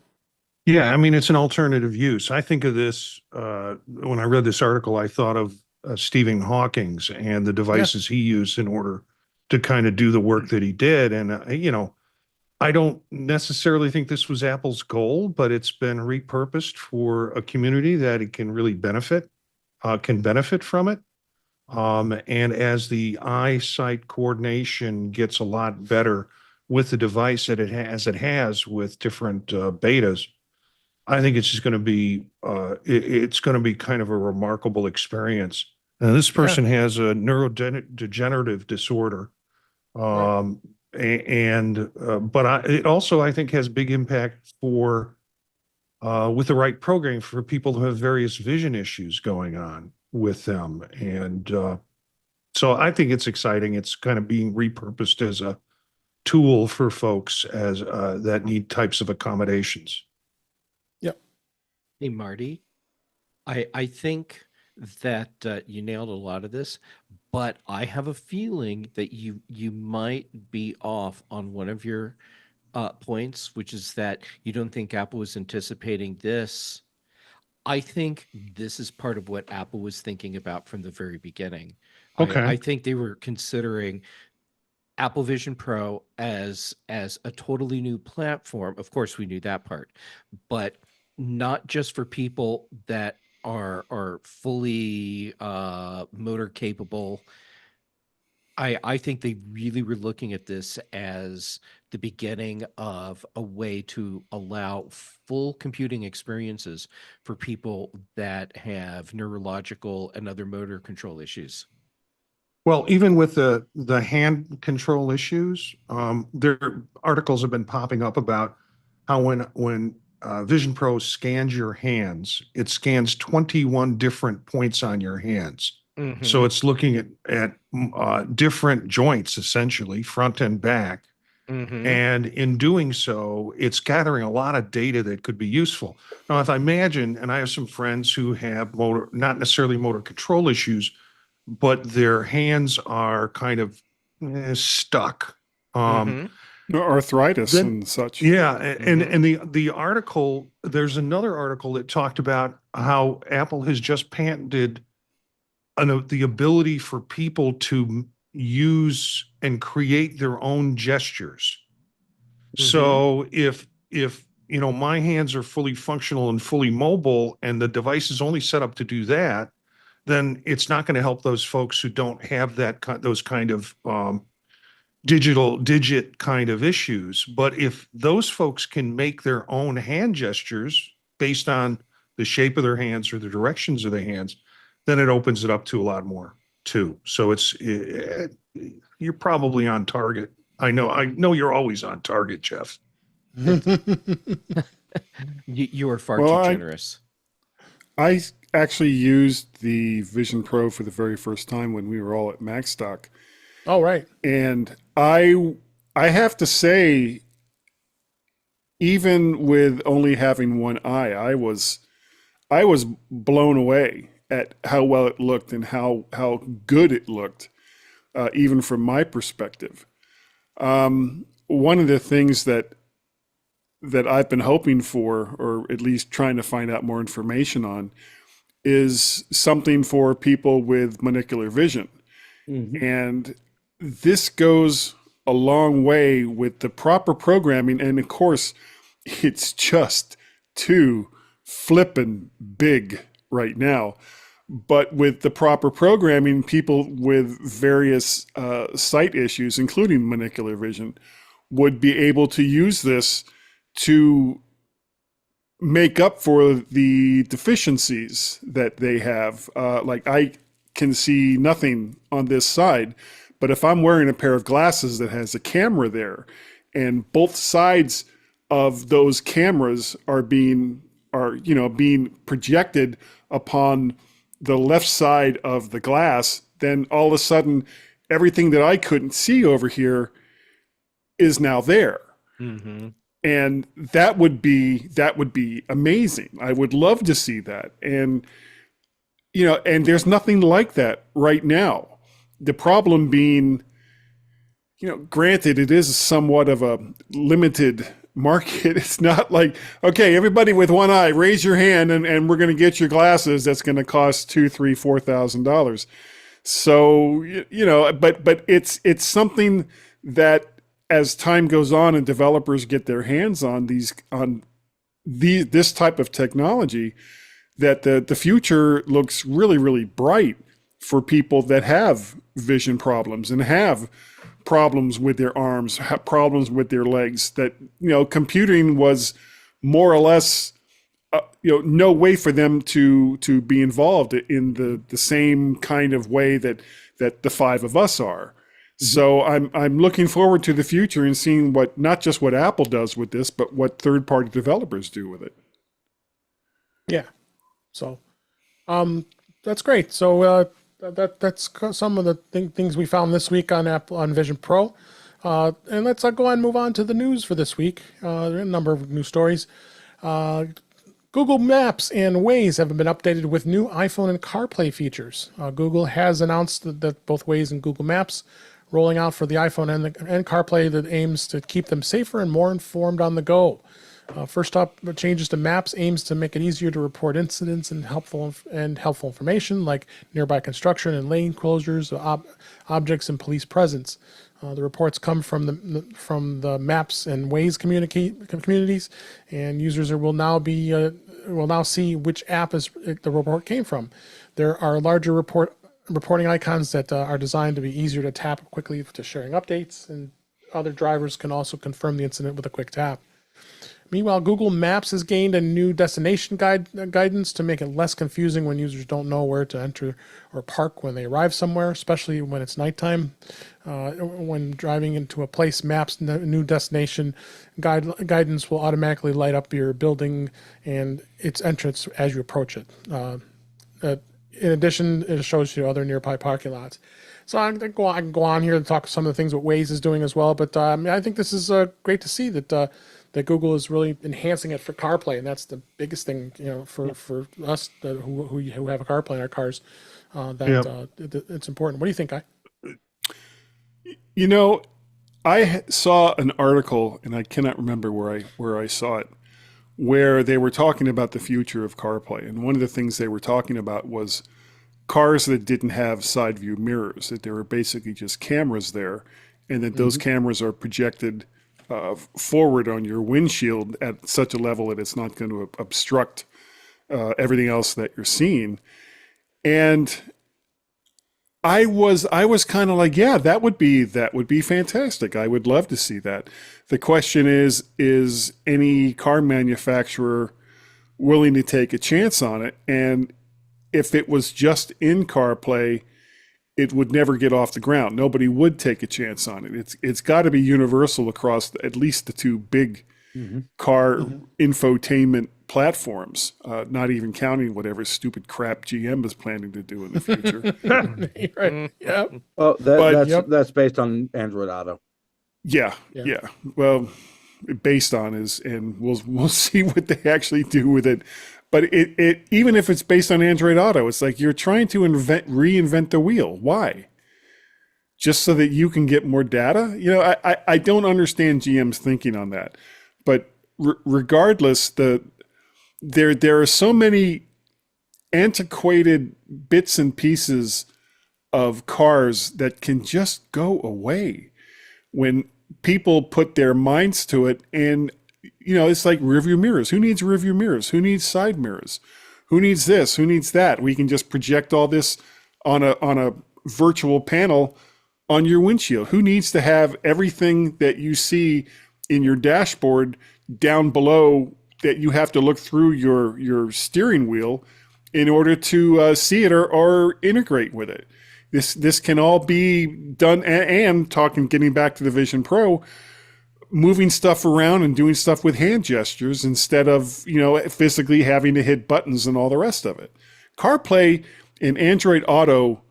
Yeah, I mean, it's an alternative use. I think of this, when I read this article, I thought of Stephen Hawking's and the devices he used in order to kind of do the work that he did. And, I don't necessarily think this was Apple's goal, but it's been repurposed for a community that it can really can benefit from it. And as the eyesight coordination gets a lot better with the device that it has with different betas, I think it's just going to be it's going to be kind of a remarkable experience. And this person has a neurodegenerative disorder, but it also, I think, has big impact for with the right programming for people who have various vision issues going on with them. And so I think it's exciting. It's kind of being repurposed as a tool for folks as that need types of accommodations. Hey, Marty, I think that you nailed a lot of this, but I have a feeling that you might be off on one of your points, which is that you don't think Apple was anticipating this. I think this is part of what Apple was thinking about from the very beginning. Okay. I think they were considering Apple Vision Pro as a totally new platform. Of course, we knew that part, but not just for people that are fully motor capable. I think they really were looking at this as the beginning of a way to allow full computing experiences for people that have neurological and other motor control issues. Well, even with the hand control issues, there articles have been popping up about how when Vision Pro scans your hands, it scans 21 different points on your hands. So it's looking at different joints, essentially front and back. And in doing so, it's gathering a lot of data that could be useful. Now, if I imagine, and I have some friends who have not necessarily motor control issues, but their hands are kind of stuck. Arthritis Then- and such. Yeah, and the article, there's another article that talked about how Apple has just patented the ability for people to use and create their own gestures. So if my hands are fully functional and fully mobile and the device is only set up to do that, then it's not going to help those folks who don't have those kind of digit kind of issues. But if those folks can make their own hand gestures based on the shape of their hands or the directions of their hands, then it opens it up to a lot more too. So you're probably on target. I know you're always on target, Jeff. You are far Well, too generous. I actually used the Vision Pro for the very first time when we were all at Macstock. Oh, right. And I have to say, even with only having one eye, I was blown away at how well it looked and how good it looked, even from my perspective. One of the things that I've been hoping for, or at least trying to find out more information on, is something for people with monocular vision. Mhm. And this goes a long way with the proper programming. And of course, it's just too flippin' big right now. But with the proper programming, people with various sight issues, including monocular vision, would be able to use this to make up for the deficiencies that they have. Like I can see nothing on this side, but if I'm wearing a pair of glasses that has a camera there, and both sides of those cameras are being projected upon the left side of the glass, then all of a sudden everything that I couldn't see over here is now there. Mm-hmm. And that would be amazing. I would love to see that. And and there's nothing like that right now. The problem being, granted, it is somewhat of a limited market. It's not like, okay, everybody with one eye, raise your hand, and we're going to get your glasses. That's going to cost $2,000, $3,000, $4,000. So but it's something that, as time goes on and developers get their hands on this type of technology, that the future looks really, really bright for people that have vision problems and have problems with their arms, have problems with their legs. That computing was more or less no way for them to be involved in the same kind of way that the five of us are. So I'm looking forward to the future and seeing not just what Apple does with this, but what third-party developers do with it. Yeah. So, that's great. So that's some of the things we found this week on Vision Pro. And let's go ahead and move on to the news for this week. There are a number of news stories. Google Maps and Waze have been updated with new iPhone and CarPlay features. Google has announced that both Waze and Google Maps rolling out for the iPhone and CarPlay that aims to keep them safer and more informed on the go. First up, the changes to Maps aims to make it easier to report incidents and helpful information like nearby construction and lane closures, objects, and police presence. The reports come from the Maps and Waze communities, and users will now see which app the report came from. There are larger reporting icons that are designed to be easier to tap quickly to sharing updates, and other drivers can also confirm the incident with a quick tap. Meanwhile, Google Maps has gained a new destination guidance to make it less confusing when users don't know where to enter or park when they arrive somewhere, especially when it's nighttime. When driving into a place, Maps' new destination guidance will automatically light up your building and its entrance as you approach it. In addition, it shows you other nearby parking lots. So I can go on here and talk some of the things what Waze is doing as well. But I think this is great to see that Google is really enhancing it for CarPlay, and that's the biggest thing for us who have a CarPlay in our cars. It's important. What do you think, Guy? I saw an article, and I cannot remember where I saw it, where they were talking about the future of CarPlay. And one of the things they were talking about was cars that didn't have side view mirrors, that there were basically just cameras there, and that those cameras are projected forward on your windshield at such a level that it's not going to obstruct everything else that you're seeing. And I was kind of like, yeah, that would be fantastic. I would love to see that. The question is any car manufacturer willing to take a chance on it? And if it was just in CarPlay, it would never get off the ground. Nobody would take a chance on it. It's got to be universal across at least the two big car infotainment platforms, not even counting whatever stupid crap GM is planning to do in the future. Right. Yeah. Well, But- that's based on Android Auto. Yeah, Yeah. yeah. Well, based on is, and we'll see what they actually do with it. But it even if it's based on Android Auto, it's like you're trying to reinvent the wheel. Why? Just so that you can get more data? You know, I don't understand GM's thinking on that. But regardless, there are so many antiquated bits and pieces of cars that can just go away when people put their minds to it. And you know, it's like rearview mirrors. Who needs rearview mirrors? Who needs side mirrors? Who needs this? Who needs that? We can just project all this on a virtual panel on your windshield. Who needs to have everything that you see in your dashboard down below that you have to look through your steering wheel in order to see it or integrate with it? This can all be done, and getting back to the Vision Pro, moving stuff around and doing stuff with hand gestures instead of, you know, physically having to hit buttons and all the rest of it. CarPlay and Android Auto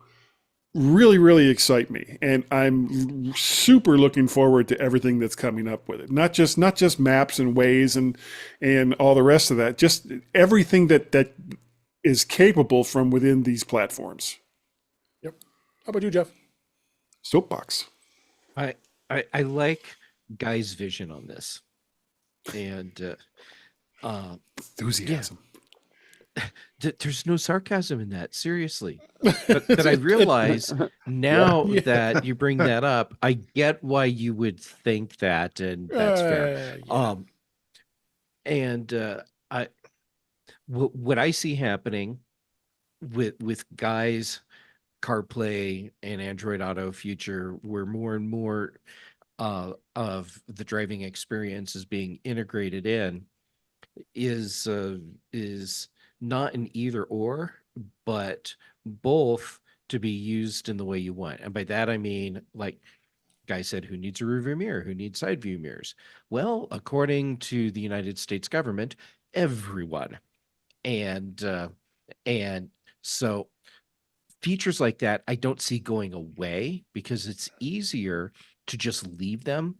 really, really excite me, and I'm super looking forward to everything that's coming up with it. Not just maps and Waze and all the rest of that, just everything that is capable from within these platforms. Yep. How about you, Jeff? Soapbox. I like Guy's vision on this, and Enthusiasm. there's no sarcasm in that, seriously. But I realize now Yeah. that you bring that up, I get why you would think that, and that's fair. Yeah. What I see happening with Guy's CarPlay and Android Auto future, where more and more of the driving experience is being integrated in, is not an either or, but both to be used in the way you want. And by that I mean, like Guy said, who needs a rearview mirror? Who needs side view mirrors? Well, according to the United States government, everyone. And so features like that I don't see going away, because it's easier to just leave them,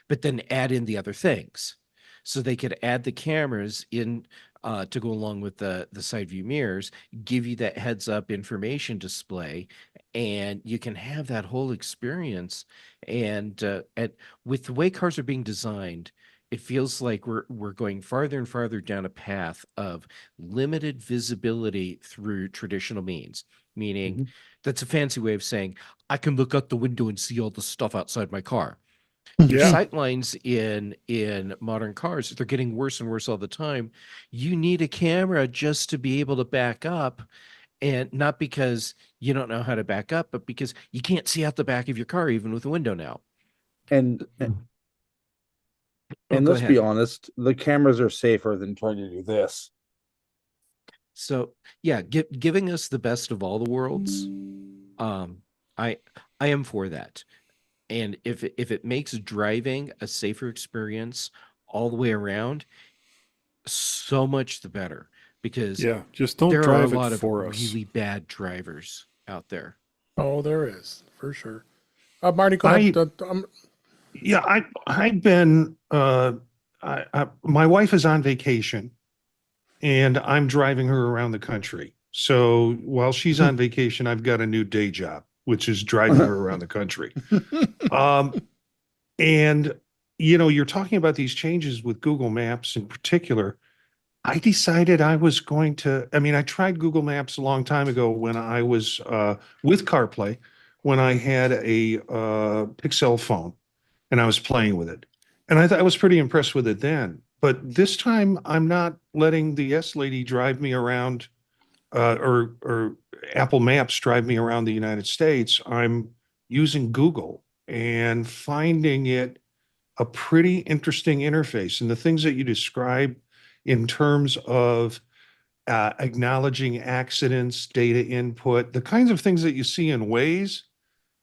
but then add in the other things. So they could add the cameras in to go along with the side view mirrors, give you that heads up information display, and you can have that whole experience. And with the way cars are being designed, it feels like we're going farther and farther down a path of limited visibility through traditional means. Meaning, that's a fancy way of saying I can look out the window and see all the stuff outside my car. Your Yeah. sight lines in modern cars, they're getting worse and worse all the time. You need a camera just to be able to back up, and not because you don't know how to back up, but because you can't see out the back of your car even with a window now. And Oh, and go let's be ahead. honest, the cameras are safer than trying to do this. So yeah, giving us the best of all the worlds. I am for that. And if it makes driving a safer experience all the way around, so much the better, because Yeah. Just don't there are a drive lot it of for us. really bad drivers out there. Oh, there is, for sure. Marty, go ahead. Yeah, I've been my wife is on vacation and I'm driving her around the country. So while she's on vacation, I've got a new day job, which is driving her around the country. And you know, you're talking about these changes with Google Maps in particular. I decided I was going to, I mean, I tried Google Maps a long time ago when I was with CarPlay, when I had a Pixel phone and I was playing with it. And I was pretty impressed with it then. But this time I'm not letting the S lady drive me around or Apple Maps drive me around the United States. I'm using Google and finding it a pretty interesting interface. And the things that you describe in terms of acknowledging accidents, data input, the kinds of things that you see in Waze,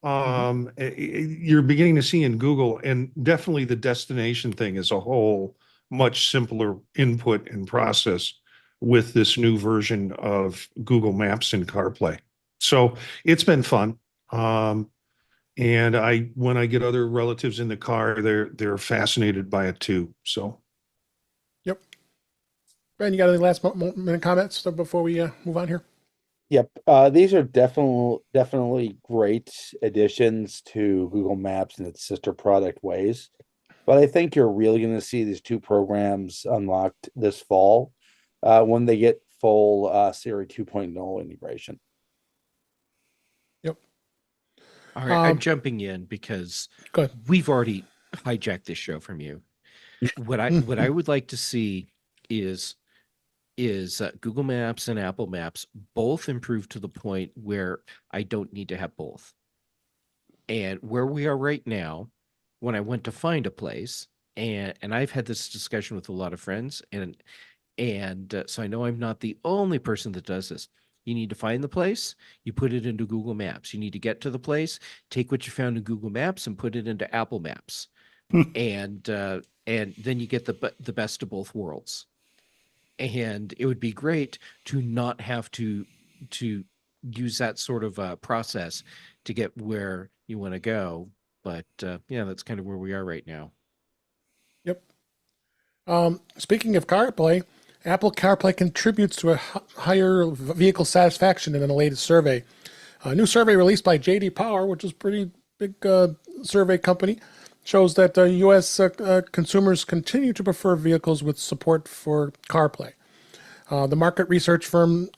you're beginning to see in Google, and definitely the destination thing as a whole. much simpler input and process with this new version of Google Maps and CarPlay. So it's been fun. And when I get other relatives in the car, they're fascinated by it too. So Yep. Ben, you got any last minute comments before we move on here? Yep. These are definitely great additions to Google Maps and its sister product Waze. But I think you're really going to see these two programs unlocked this fall when they get full Siri 2.0 integration. Yep. All right, I'm jumping in because Go ahead. we've already hijacked this show from you. What I would like to see is Google Maps and Apple Maps both improve to the point where I don't need to have both. And where we are right now, when I went to find a place, and I've had this discussion with a lot of friends, and so I know I'm not the only person that does this. You need to find the place, you put it into Google Maps. You need to get to the place, take what you found in Google Maps and put it into Apple Maps. And then you get the best of both worlds. And it would be great to not have to use that sort of process to get where you want to go. But yeah, that's kind of where we are right now. Yep. Speaking of CarPlay, Apple CarPlay contributes to a higher vehicle satisfaction in the latest survey. A new survey released by JD Power, which is a pretty big survey company, shows that U.S. Consumers continue to prefer vehicles with support for CarPlay. The market research firm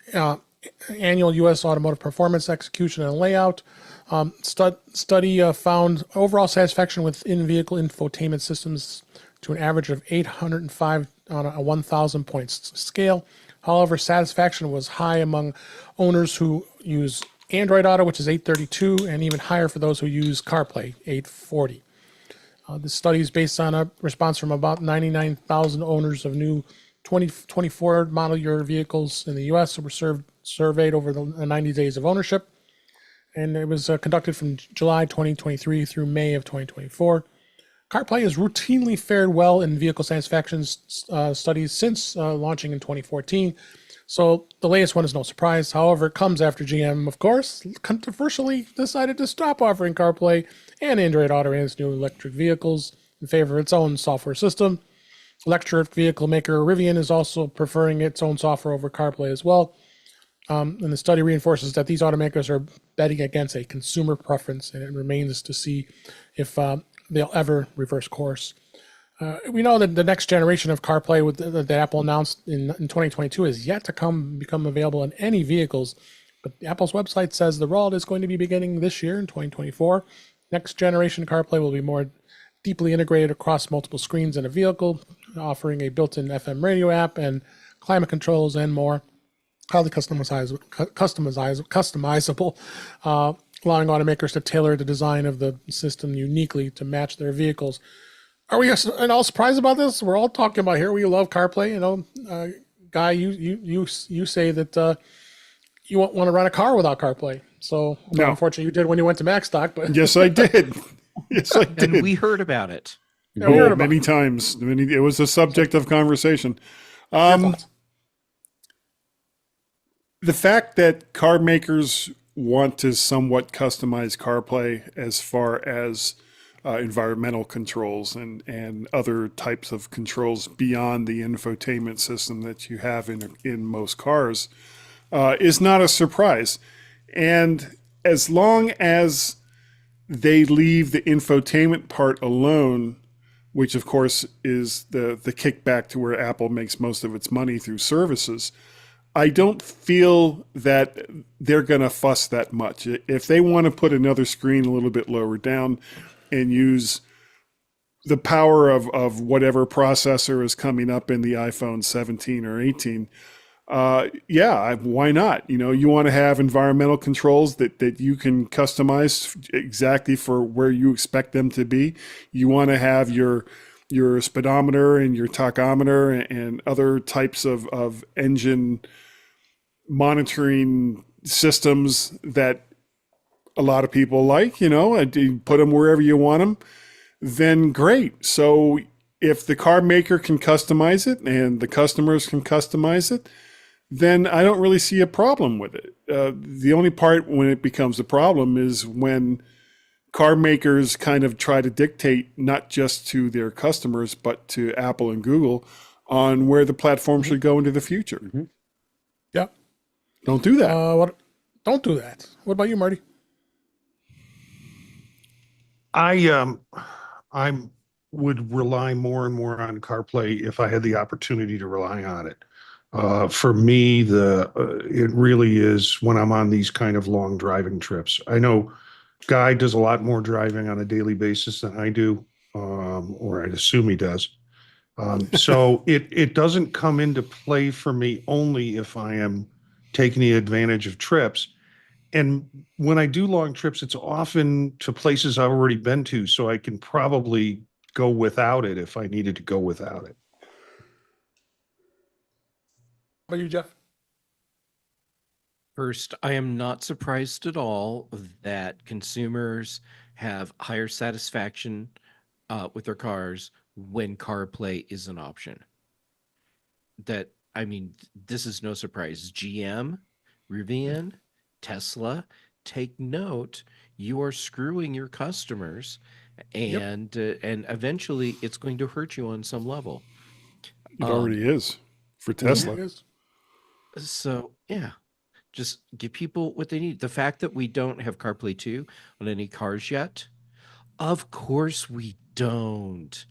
annual U.S. Automotive Performance Execution and Layout study found overall satisfaction with in-vehicle infotainment systems to an average of 805 on a 1,000 points scale. However, satisfaction was high among owners who use Android Auto, which is 832, and even higher for those who use CarPlay, 840. The study is based on a response from about 99,000 owners of new 2024 model year vehicles in the U.S. that were surveyed over the 90 days of ownership. And it was conducted from July 2023 through May of 2024. CarPlay has routinely fared well in vehicle satisfaction studies since launching in 2014. So the latest one is no surprise. However, it comes after GM, of course, controversially decided to stop offering CarPlay and Android Auto in its new electric vehicles in favor of its own software system. Electric vehicle maker Rivian is also preferring its own software over CarPlay as well. And the study reinforces that these automakers are betting against a consumer preference, and it remains to see if they'll ever reverse course. We know that the next generation of CarPlay that Apple announced in 2022 is yet to become available in any vehicles, but Apple's website says the rollout is going to be beginning this year in 2024. Next generation CarPlay will be more deeply integrated across multiple screens in a vehicle, offering a built-in FM radio app and climate controls and more. Highly customizable, allowing automakers to tailor the design of the system uniquely to match their vehicles. Are we at all surprised about this? We're all talking about here. We love CarPlay. You know, Guy, you say that you won't want to run a car without CarPlay. So No. unfortunately, you did when you went to Macstock. But Yes, I did. Yes, I did. And we heard about it. Yeah, we heard about Many times. It was a subject of conversation. your thoughts. The fact that car makers want to somewhat customize CarPlay as far as environmental controls and other types of controls beyond the infotainment system that you have in most cars is not a surprise. And as long as they leave the infotainment part alone, which of course is the kickback to where Apple makes most of its money through services, I don't feel that they're going to fuss that much. If they want to put another screen a little bit lower down and use the power of whatever processor is coming up in the iPhone 17 or 18, yeah, why not? You know, you want to have environmental controls that you can customize exactly for where you expect them to be. You want to have your speedometer and your tachometer and other types of engine monitoring systems that a lot of people like, you know, and you put them wherever you want them, then great. So if the car maker can customize it and the customers can customize it, then I don't really see a problem with it. The only part when it becomes a problem is when car makers kind of try to dictate not just to their customers, but to Apple and Google on where the platform should go into the future. Yeah. Don't do that. Don't do that. What about you, Marty? I would rely more and more on CarPlay if I had the opportunity to rely on it. For me, it really is when I'm on these kind of long driving trips. I know Guy does a lot more driving on a daily basis than I do, or I'd assume he does. So it doesn't come into play for me only if I am taking the advantage of trips. And when I do long trips, it's often to places I've already been to, so I can probably go without it if I needed to go without it. What about you, Jeff? First, I am not surprised at all that consumers have higher satisfaction with their cars when CarPlay is an option. This is no surprise. GM, Rivian, Tesla, take note. You are screwing your customers, and eventually it's going to hurt you on some level. It already is for Tesla. It is. So yeah, just give people what they need. The fact that we don't have CarPlay 2 on any cars yet, of course we don't.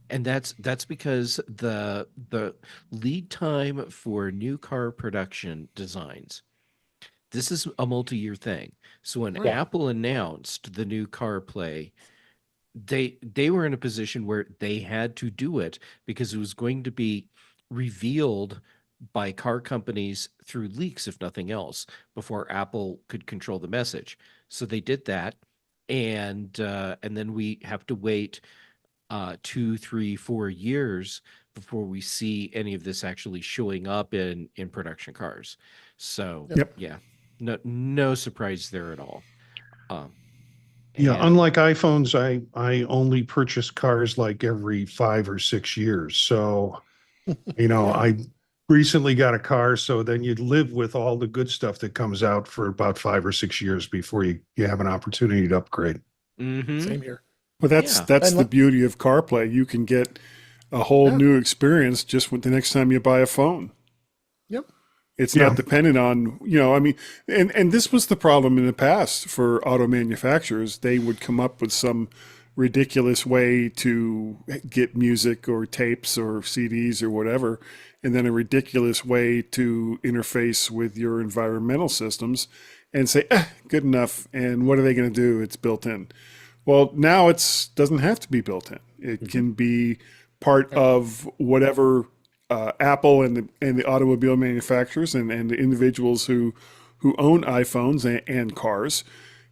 And that's because the lead time for new car production designs, this is a multi-year thing. So when Apple announced the new CarPlay, they were in a position where they had to do it because it was going to be revealed by car companies through leaks, if nothing else, before Apple could control the message. So they did that, and then we have to wait 2, 3, 4 years before we see any of this actually showing up in production cars. So yeah, no surprise there at all. Yeah, And- unlike iPhones, I only purchase cars like every 5 or 6 years. So, I recently got a car, so then you'd live with all the good stuff that comes out for about 5 or 6 years before you have an opportunity to upgrade. Mhm. Same here. Well, that's And the beauty of CarPlay. You can get a whole new experience just with the next time you buy a phone. Yep. It's not dependent on, and this was the problem in the past for auto manufacturers. They would come up with some ridiculous way to get music or tapes or CDs or whatever, and then a ridiculous way to interface with your environmental systems and say, good enough. And what are they going to do? It's built in. Well, now it doesn't have to be built in. It can be part of whatever Apple and the automobile manufacturers and the individuals who own iPhones and cars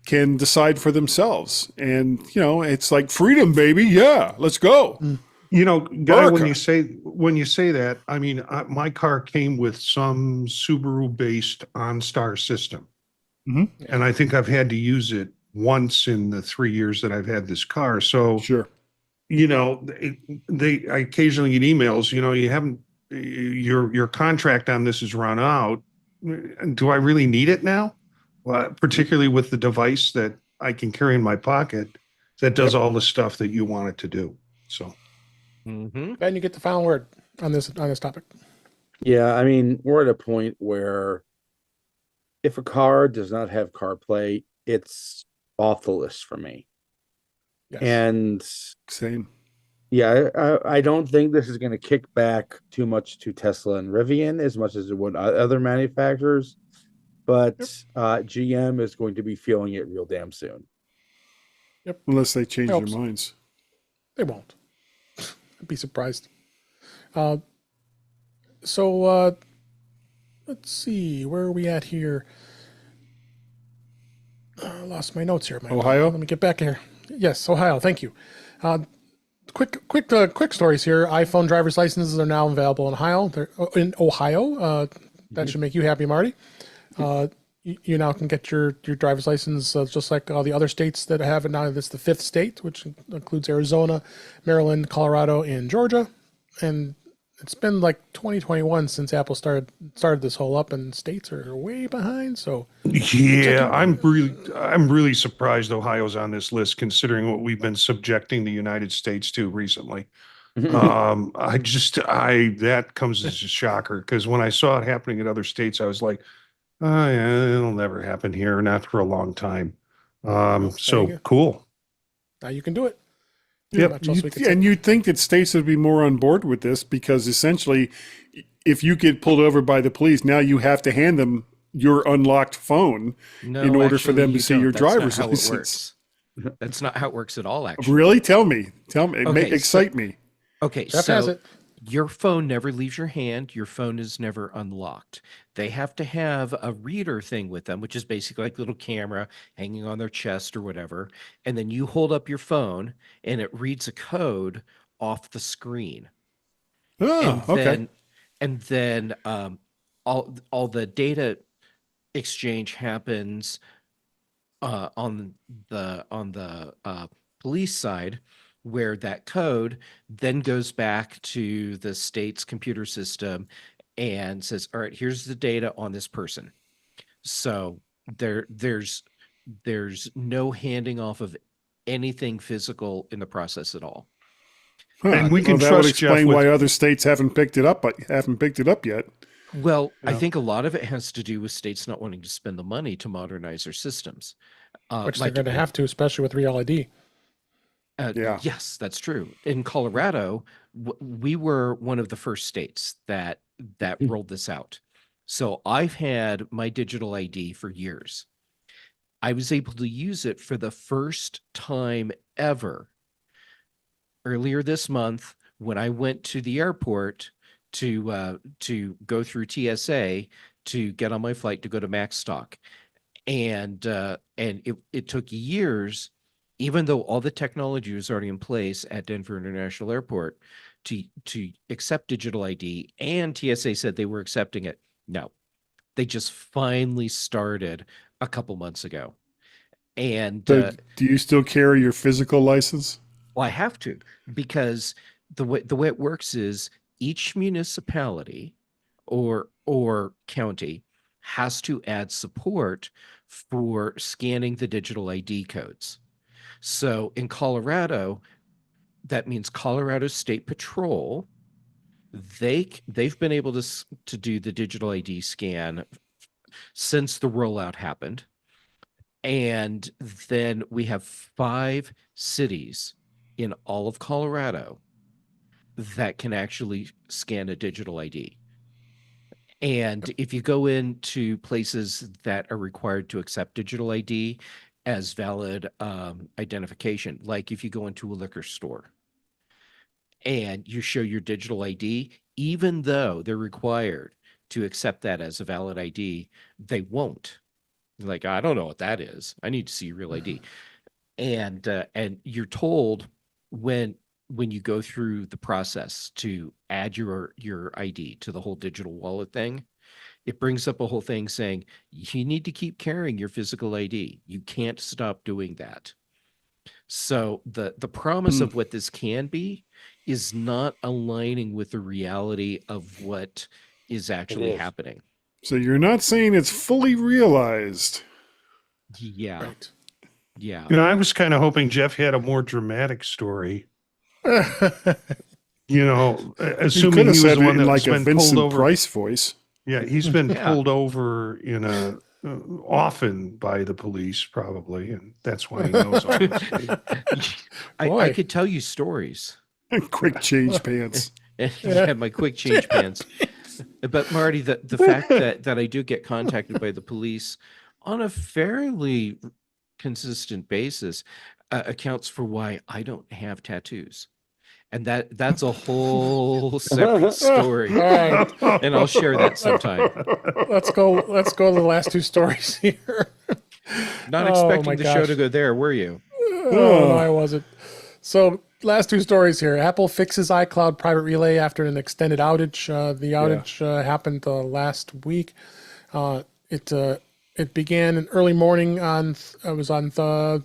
can decide for themselves. And it's like freedom, baby. Yeah, let's go. Guy, America. when you say that, I mean, my car came with some Subaru-based OnStar system, and I think I've had to use it once in the 3 years that I've had this car. So, Sure. I occasionally get emails. You haven't your contract on this is run out. Do I really need it now? Well, particularly with the device that I can carry in my pocket that does all the stuff that you want it to do. So. Ben, you get the final word on this topic. Yeah, I mean, we're at a point where if a car does not have CarPlay, it's off the list for me. Yes. And Same. yeah, I don't think this is going to kick back too much to Tesla and Rivian as much as it would other manufacturers, but GM is going to be feeling it real damn soon. Yep. Unless they change their Helps. minds. They won't. I'd be surprised. So let's see. Where are we at here? I lost my notes here. Ohio? Let me get back here. Yes, Ohio. Thank you. Quick stories here. iPhone driver's licenses are now available in Ohio. That should make you happy, Marty. you now can get your driver's license just like all the other states that have it now. That's the fifth state, which includes Arizona, Maryland, Colorado, and Georgia. And it's been like 2021 since Apple started this whole up, and states are way behind. So Yeah, I'm really surprised Ohio's on this list considering what we've been subjecting the United States to recently. That comes as a shocker because when I saw it happening in other states, I was like, oh yeah, it'll never happen here, not for a long time. So go. cool. now you can do it. Yep. Much else we could say. And you'd think that states would be more on board with this because essentially, if you get pulled over by the police, now you have to hand them your unlocked phone No, in order for actually, them to you see don't. your That's not driver's how it license. works. That's not how it works at all, actually. Really? Tell me. Okay, Excite me. Okay, Jeff has so it. your phone never leaves your hand. Your phone is never unlocked. They have to have a reader thing with them, which is basically like a little camera hanging on their chest or whatever. And then you hold up your phone and it reads a code off the screen. Oh, And okay. then all the data exchange happens on the police side, where that code then goes back to the state's computer system and says, all right, here's the data on this person. So there's no handing off of anything physical in the process at all. Huh. And we can Well, that would trust Jeff explain with- why other states haven't picked it up yet. Well, I Yeah. think a lot of it has to do with states not wanting to spend the money to modernize their systems. Which Like they're going to have to, especially with Real ID. Yeah. Yes, that's true. In Colorado, we were one of the first states that rolled this out. So I've had my digital ID for years. I was able to use it for the first time ever earlier this month when I went to the airport to go through TSA to get on my flight to go to Macstock. And it took years, even though all the technology was already in place at Denver International Airport, to accept digital ID, and TSA said they were accepting it. No, they just finally started a couple months ago. And So do you still carry your physical license? well, I have to, because the way it works is each municipality or county has to add support for scanning the digital ID codes. So in Colorado, that means Colorado State Patrol, they've been able to do the digital ID scan since the rollout happened. And then we have 5 cities in all of Colorado that can actually scan a digital ID. And if you go into places that are required to accept digital ID as valid identification, like if you go into a liquor store and you show your digital ID, even though they're required to accept that as a valid ID, they won't. Like, I don't know what that is. I need to see your real ID. And you're told when you go through the process to add your ID to the whole digital wallet thing, it brings up a whole thing saying you need to keep carrying your physical ID. You can't stop doing that. So the promise of what this can be is not aligning with the reality of what is actually happening. So you're not saying it's fully realized. Yeah. Right. Yeah. You know, I was kind of hoping Jeff had a more dramatic story. You know, You assuming could he have was said the it one in that's like a been pulled Vincent over. Price voice. Yeah, he's been Yeah. pulled over in a often by the police, probably, and that's why he knows all this. I Boy. could tell you stories. Quick change pants. Yeah, my quick change pants. But Marty, the fact that I do get contacted by the police on a fairly consistent basis accounts for why I don't have tattoos. And that's a whole separate story. All right. And I'll share that sometime. Let's go to the last 2 stories here. Not Oh, expecting my the show gosh. to go there, were you? Oh, no, I wasn't. So, last 2 stories here. Apple fixes iCloud private relay after an extended outage. The outage happened last week. It It began in early morning on it was on the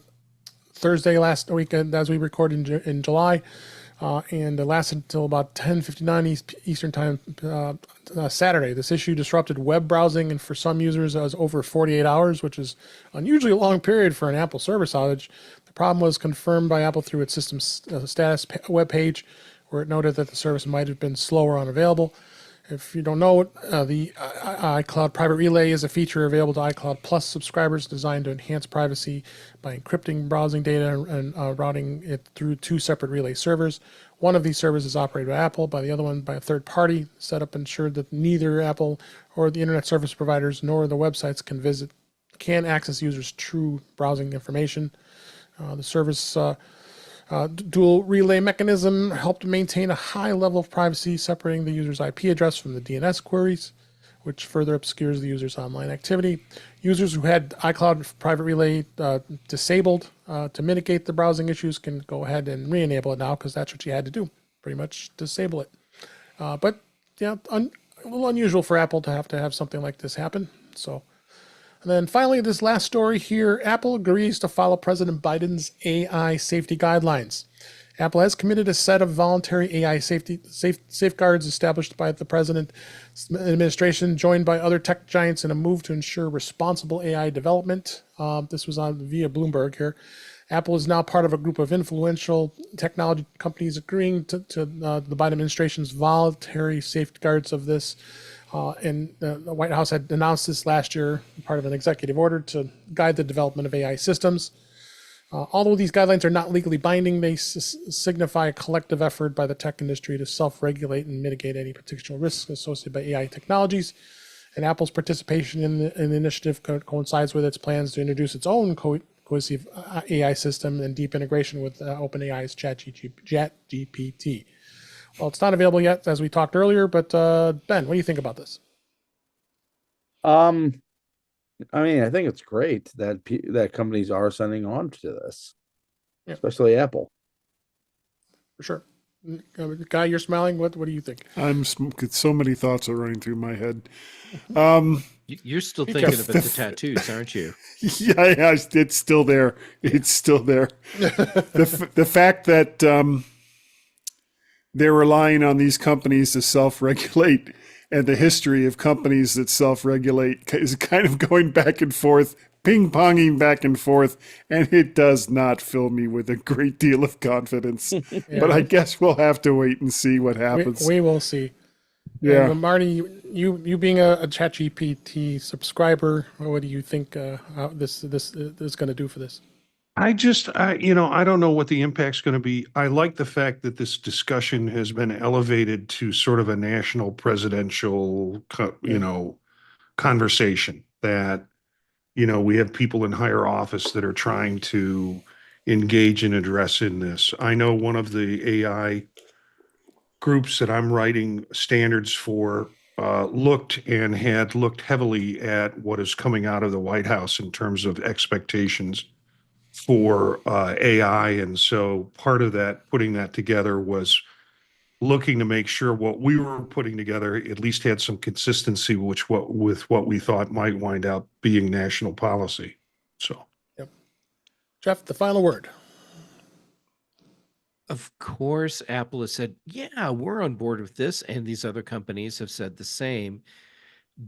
Thursday last weekend as we recorded in July, and it lasted until about 10:59 Eastern time Saturday. This issue disrupted web browsing, and for some users, it was over 48 hours, which is unusually a long period for an Apple service outage. The problem was confirmed by Apple through its system status web page, where it noted that the service might have been slow or unavailable. If you don't know, the iCloud Private Relay is a feature available to iCloud Plus subscribers designed to enhance privacy by encrypting browsing data and routing it through two separate relay servers. One of these servers is operated by Apple, by the other one by a third party. Setup ensured that neither Apple or the internet service providers nor the websites can access users' true browsing information. The service dual relay mechanism helped maintain a high level of privacy, separating the user's IP address from the DNS queries, which further obscures the user's online activity. Users who had iCloud Private Relay disabled to mitigate the browsing issues can go ahead and re-enable it now, because that's what you had to do, pretty much disable it. But yeah, a little unusual for Apple to have something like this happen. So. And then finally, this last story here, Apple agrees to follow President Biden's AI safety guidelines. Apple has committed a set of voluntary AI safeguards established by the president's administration, joined by other tech giants in a move to ensure responsible AI development. This was on via Bloomberg here. Apple is now part of a group of influential technology companies agreeing to the Biden administration's voluntary safeguards of this. And the White House had announced this last year, part of an executive order to guide the development of AI systems. Although these guidelines are not legally binding, they signify a collective effort by the tech industry to self-regulate and mitigate any potential risks associated by AI technologies. And Apple's participation in the initiative coincides with its plans to introduce its own cohesive AI system and deep integration with OpenAI's ChatGPT. Well, it's not available yet, as we talked earlier, but Ben, what do you think about this? I mean, I think it's great that that companies are signing on to this, especially Apple. For sure. Guy, you're smiling. What do you think? So many thoughts are running through my head. You're still thinking about the tattoos, aren't you? Yeah, it's still there. It's still there. The fact that they're relying on these companies to self-regulate, and the history of companies that self-regulate is kind of going back and forth, ping-ponging back and forth, and it does not fill me with a great deal of confidence. But I guess we'll have to wait and see what happens. We will see. Yeah. And Marty, you being a ChatGPT subscriber, what do you think how this is going to do for this? I don't know what the impact's going to be. I like the fact that this discussion has been elevated to sort of a national presidential, conversation that, we have people in higher office that are trying to engage and address in this. I know one of the AI groups that I'm writing standards for looked heavily at what is coming out of the White House in terms of expectations for AI. And so part of that, putting that together, was looking to make sure what we were putting together at least had some consistency with what we thought might wind up being national policy. So, Yep. Jeff, the final word. Of course, Apple has said, yeah, we're on board with this. And these other companies have said the same.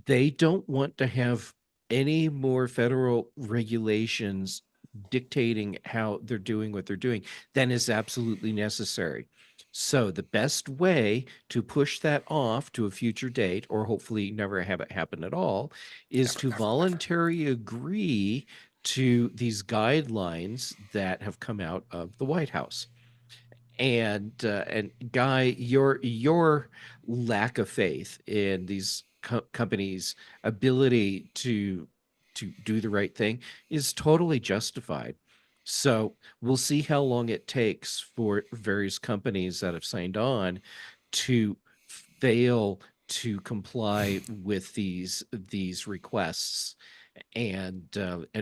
They don't want to have any more federal regulations dictating how they're doing what they're doing than is absolutely necessary. So the best way to push that off to a future date, or hopefully never have it happen at all, is to voluntarily agree to these guidelines that have come out of the White House. And Guy, your lack of faith in these companies' ability to do the right thing is totally justified. So we'll see how long it takes for various companies that have signed on to fail to comply with these requests. And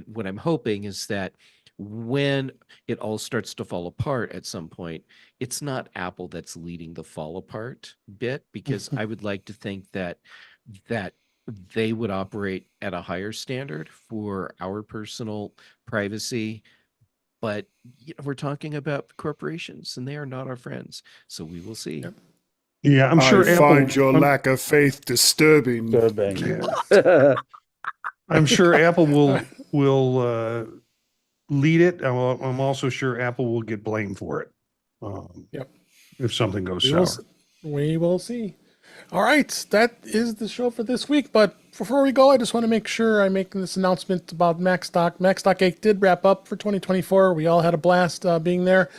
what I'm hoping is that when it all starts to fall apart at some point, it's not Apple that's leading the fall apart bit, because I would like to think that they would operate at a higher standard for our personal privacy. But we're talking about corporations, and they are not our friends. So we will see. Yep. Yeah, I'm I sure find Apple. your lack of faith disturbing. Disturbing. I'm sure Apple will lead it. I'm also sure Apple will get blamed for it. Yep. If something goes We will, sour. we will see. All right, that is the show for this week. But before we go, I just want to make sure I make this announcement about MacStock. MacStock 8 did wrap up for 2024. We all had a blast being there.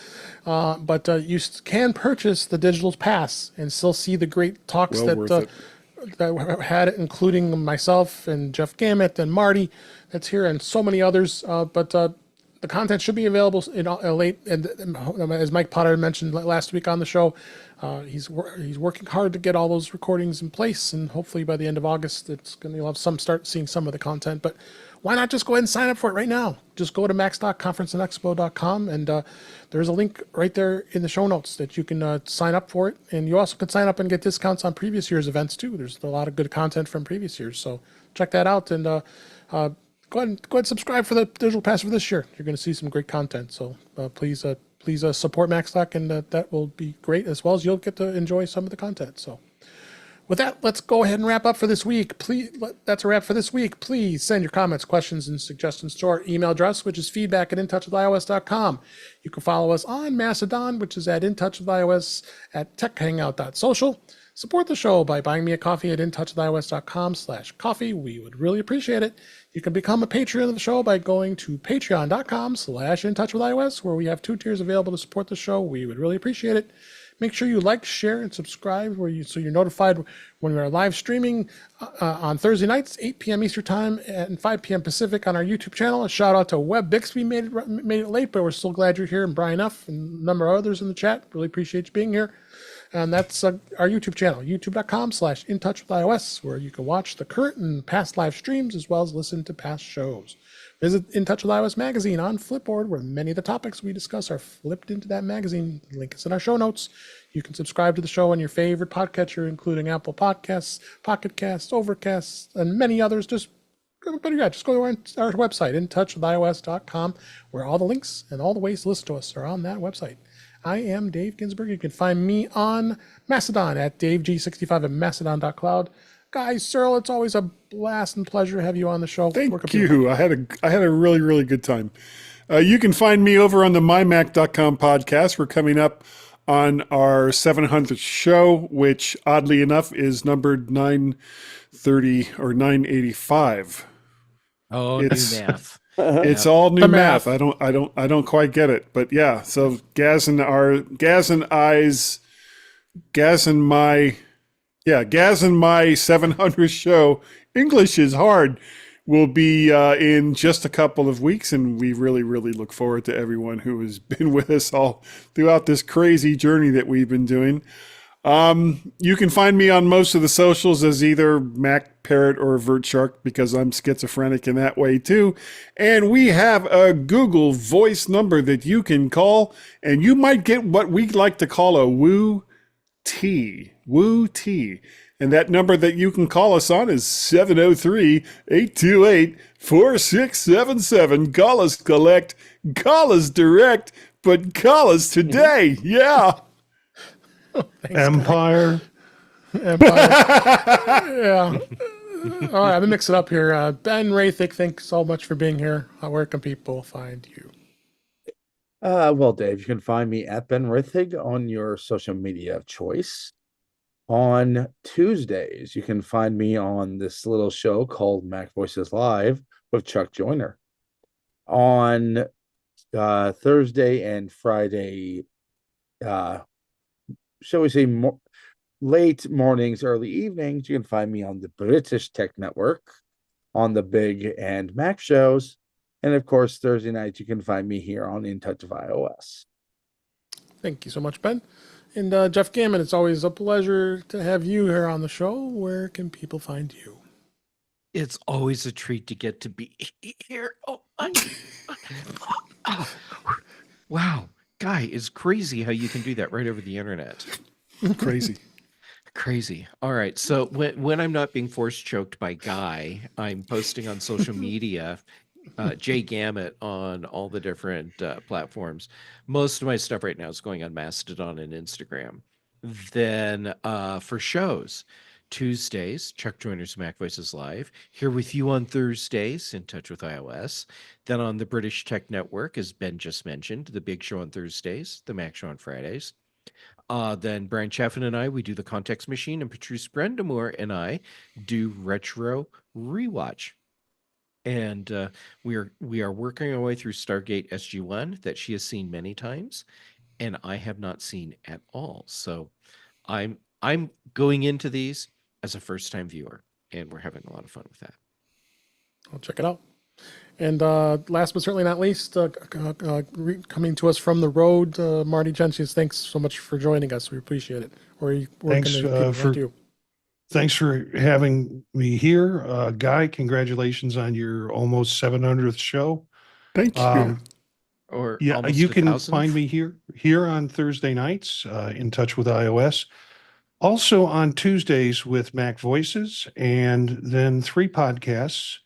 But you can purchase the digital pass and still see the great talks Well worth it. that had it, including myself and Jeff Gamet and Marty that's here and so many others. But the content should be available in late. And as Mike Potter mentioned last week on the show, he's working hard to get all those recordings in place, and hopefully by the end of August, you'll have start seeing some of the content. But why not just go ahead and sign up for it right now? Just go to max.conferenceandexpo.com, and there's a link right there in the show notes that you can sign up for it. And you also can sign up and get discounts on previous year's events too. There's a lot of good content from previous years, so check that out. And go ahead and subscribe for the digital pass for this year. You're going to see some great content. So please support MacStock, and that will be great, as well as you'll get to enjoy some of the content. So with that, let's go ahead and wrap up for this week. That's a wrap for this week. Please send your comments, questions, and suggestions to our email address, which is feedback@intouchwithios.com. You can follow us on Mastodon, which is at intouchwithios at techhangout.social. Support the show by buying me a coffee at intouchwithios.com/coffee. We would really appreciate it. You can become a Patreon of the show by going to patreon.com/intouchwithios, where we have 2 tiers available to support the show. We would really appreciate it. Make sure you like, share, and subscribe so you're notified when we are live streaming on Thursday nights, 8 p.m. Eastern Time and 5 p.m. Pacific on our YouTube channel. A shout out to Webb Bixby, made it late, but we're still glad you're here, and Brian F. and a number of others in the chat. Really appreciate you being here. And that's our YouTube channel, youtube.com/intouchwithios, where you can watch the current and past live streams as well as listen to past shows. Visit In Touch with iOS magazine on Flipboard, where many of the topics we discuss are flipped into that magazine. The link is in our show notes. You can subscribe to the show on your favorite podcatcher, including Apple Podcasts, Pocket Casts, Overcast, and many others. Just go to our website, intouchwithios.com, where all the links and all the ways to listen to us are on that website. I am Dave Ginsburg. You can find me on Mastodon at DaveG65 at mastodon.cloud. Guys, Cyril, it's always a blast and pleasure to have you on the show. Thank you. I had a really, really good time. You can find me over on the mymac.com podcast. We're coming up on our 700th show, which oddly enough is numbered 930 or 985. Oh, It's- new math. It's all new The math. math. I don't quite get it, but yeah. So Gaz and my 700th show. English is hard. Will be in just a couple of weeks, and we really, really look forward to everyone who has been with us all throughout this crazy journey that we've been doing. You can find me on most of the socials as either Mac Parrot or VertShark, because I'm schizophrenic in that way too. And we have a Google Voice number that you can call, and you might get what we like to call a Woo T. And that number that you can call us on is 703-828-4677. Call us collect, call us direct, but call us today. Yeah. Empire. Yeah. All right, let me mix it up here. Ben Rathick, thanks so much for being here. Where can people find you? Well, Dave, you can find me at Ben Rithig on your social media of choice. On Tuesdays, you can find me on this little show called Mac Voices Live with Chuck Joyner. On Thursday and Friday, shall we say, late mornings, early evenings, you can find me on the British Tech Network on the Big and Mac shows. And of course, Thursday nights, you can find me here on In Touch with iOS. Thank you so much, Ben. And Jeff Gammon, it's always a pleasure to have you here on the show. Where can people find you? It's always a treat to get to be here. Oh, wow. Guy, it's crazy how you can do that right over the internet. Crazy. Crazy. All right. So when I'm not being force choked by Guy, I'm posting on social media, Jay Gamut on all the different platforms. Most of my stuff right now is going on Mastodon and Instagram. Then for shows, Tuesdays, Chuck Joiner's Mac Voices Live. Here with you on Thursdays, In Touch with iOS. Then on the British Tech Network, as Ben just mentioned, the Big Show on Thursdays, the Mac Show on Fridays. Then Brian Chaffin and I, we do the Context Machine, and Patrice Brendamore and I do Retro Rewatch. And we are working our way through Stargate SG-1 that she has seen many times, and I have not seen at all. So I'm going into these as a first-time viewer, and we're having a lot of fun with that. I'll check it out. And last but certainly not least, coming to us from the road, Marty Gentius, thanks so much for joining us. We appreciate it. Thanks for having me here. Guy, congratulations on your almost 700th show. Thank you. Or Yeah, almost you can 1,000th. find me here on Thursday nights, In Touch with iOS. Also on Tuesdays with Mac Voices, and then 3 podcasts,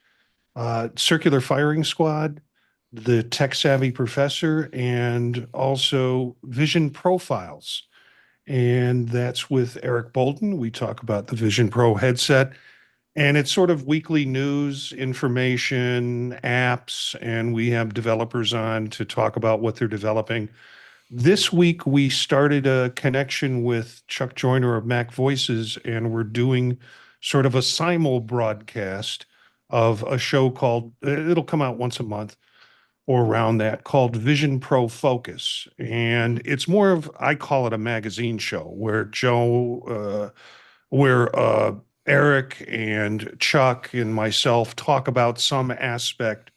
Circular Firing Squad, The Tech Savvy Professor, and also Vision Profiles. And that's with Eric Bolton. We talk about the Vision Pro headset, and it's sort of weekly news, information, apps, and we have developers on to talk about what they're developing. This week, we started a connection with Chuck Joiner of Mac Voices, and we're doing sort of a simul broadcast of a show called, it'll come out once a month or around that, called Vision Pro Focus. And it's more of, I call it a magazine show where Eric and Chuck and myself talk about some aspect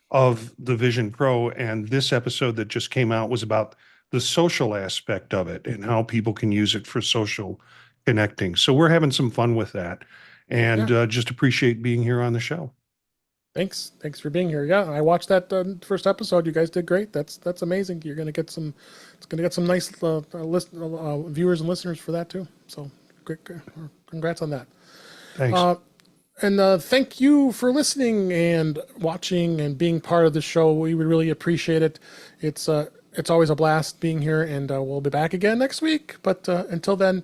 of the Vision Pro. And this episode that just came out was about the social aspect of it and how people can use it for social connecting. So we're having some fun with that, and just appreciate being here on the show. Thanks for being here. Yeah, I watched that first episode. You guys did great. That's amazing. You're gonna get some. It's gonna get some nice viewers and listeners for that too. So, great. Congrats on that. Thanks. And thank you for listening and watching and being part of the show. We would really appreciate it. It's always a blast being here, and we'll be back again next week. But until then,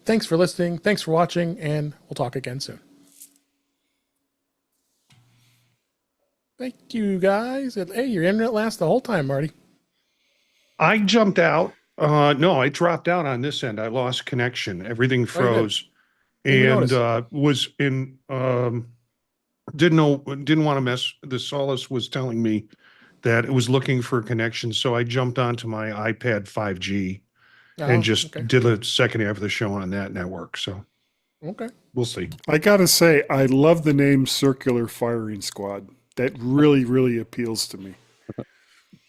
thanks for listening. Thanks for watching, and we'll talk again soon. Thank you, guys. Hey, your internet lasts the whole time, Marty. I jumped out. No, I dropped out on this end. I lost connection. Everything froze, and was in. Didn't want to mess. The Solace was telling me that it was looking for a connection, so I jumped onto my iPad 5G and just did a second half of the show on that network. So, we'll see. I gotta say, I love the name Circular Firing Squad. That really, really appeals to me.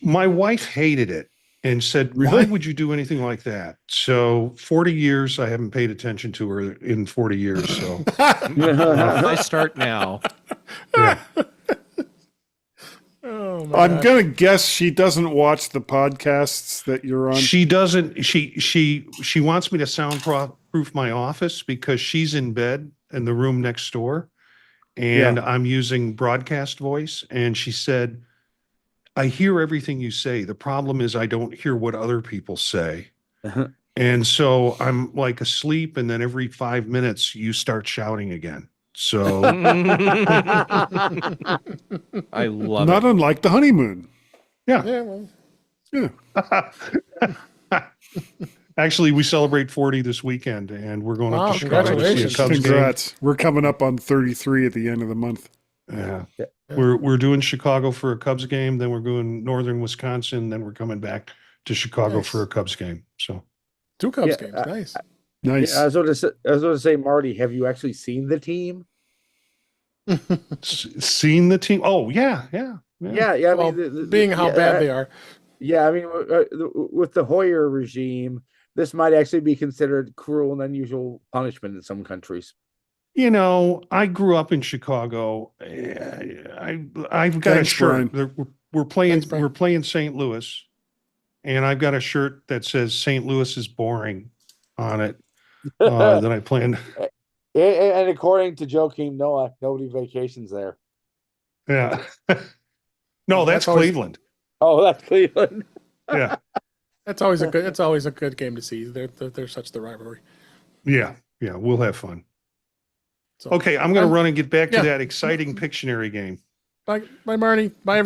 My wife hated it and said, Really? why would you do anything like that? So 40 years, I haven't paid attention to her in 40 years. So If I start now. yeah. I'm gonna guess she doesn't watch the podcasts that you're on. She doesn't. She wants me to soundproof my office because she's in bed in the room next door, and I'm using broadcast voice. And she said, I hear everything you say. The problem is I don't hear what other people say. And so I'm like asleep, and then every 5 minutes you start shouting again. So I love Not it. unlike the honeymoon. yeah. Actually, we celebrate 40 this weekend, and we're going up to Chicago to see a Cubs game. Congrats. We're coming up on 33 at the end of the month. Yeah. We're doing Chicago for a Cubs game, then we're going northern Wisconsin, then we're coming back to Chicago for a Cubs game. So 2 Cubs games. Nice. Nice. Yeah, I was going to say, Marty, have you actually seen the team? seen the team? Oh, yeah. Yeah. I Well, mean, being how bad they are. Yeah, I mean, with the Hoyer regime, this might actually be considered cruel and unusual punishment in some countries. You know, I grew up in Chicago. I've got Thanks, a shirt. Brian. We're playing. Thanks, Brian. We're playing St. Louis, and I've got a shirt that says "St. Louis is boring" on it. than I planned. And according to Joakim Noah, nobody vacations there. Yeah. No, that's That's always- Cleveland. Oh, that's Cleveland. Yeah. That's always a good. It's always a good game to see. They're such the rivalry. Yeah. Yeah. We'll have fun. So, Okay. I'm going to run and get back to Yeah. that exciting Pictionary game. Bye, Marnie. Bye, everybody.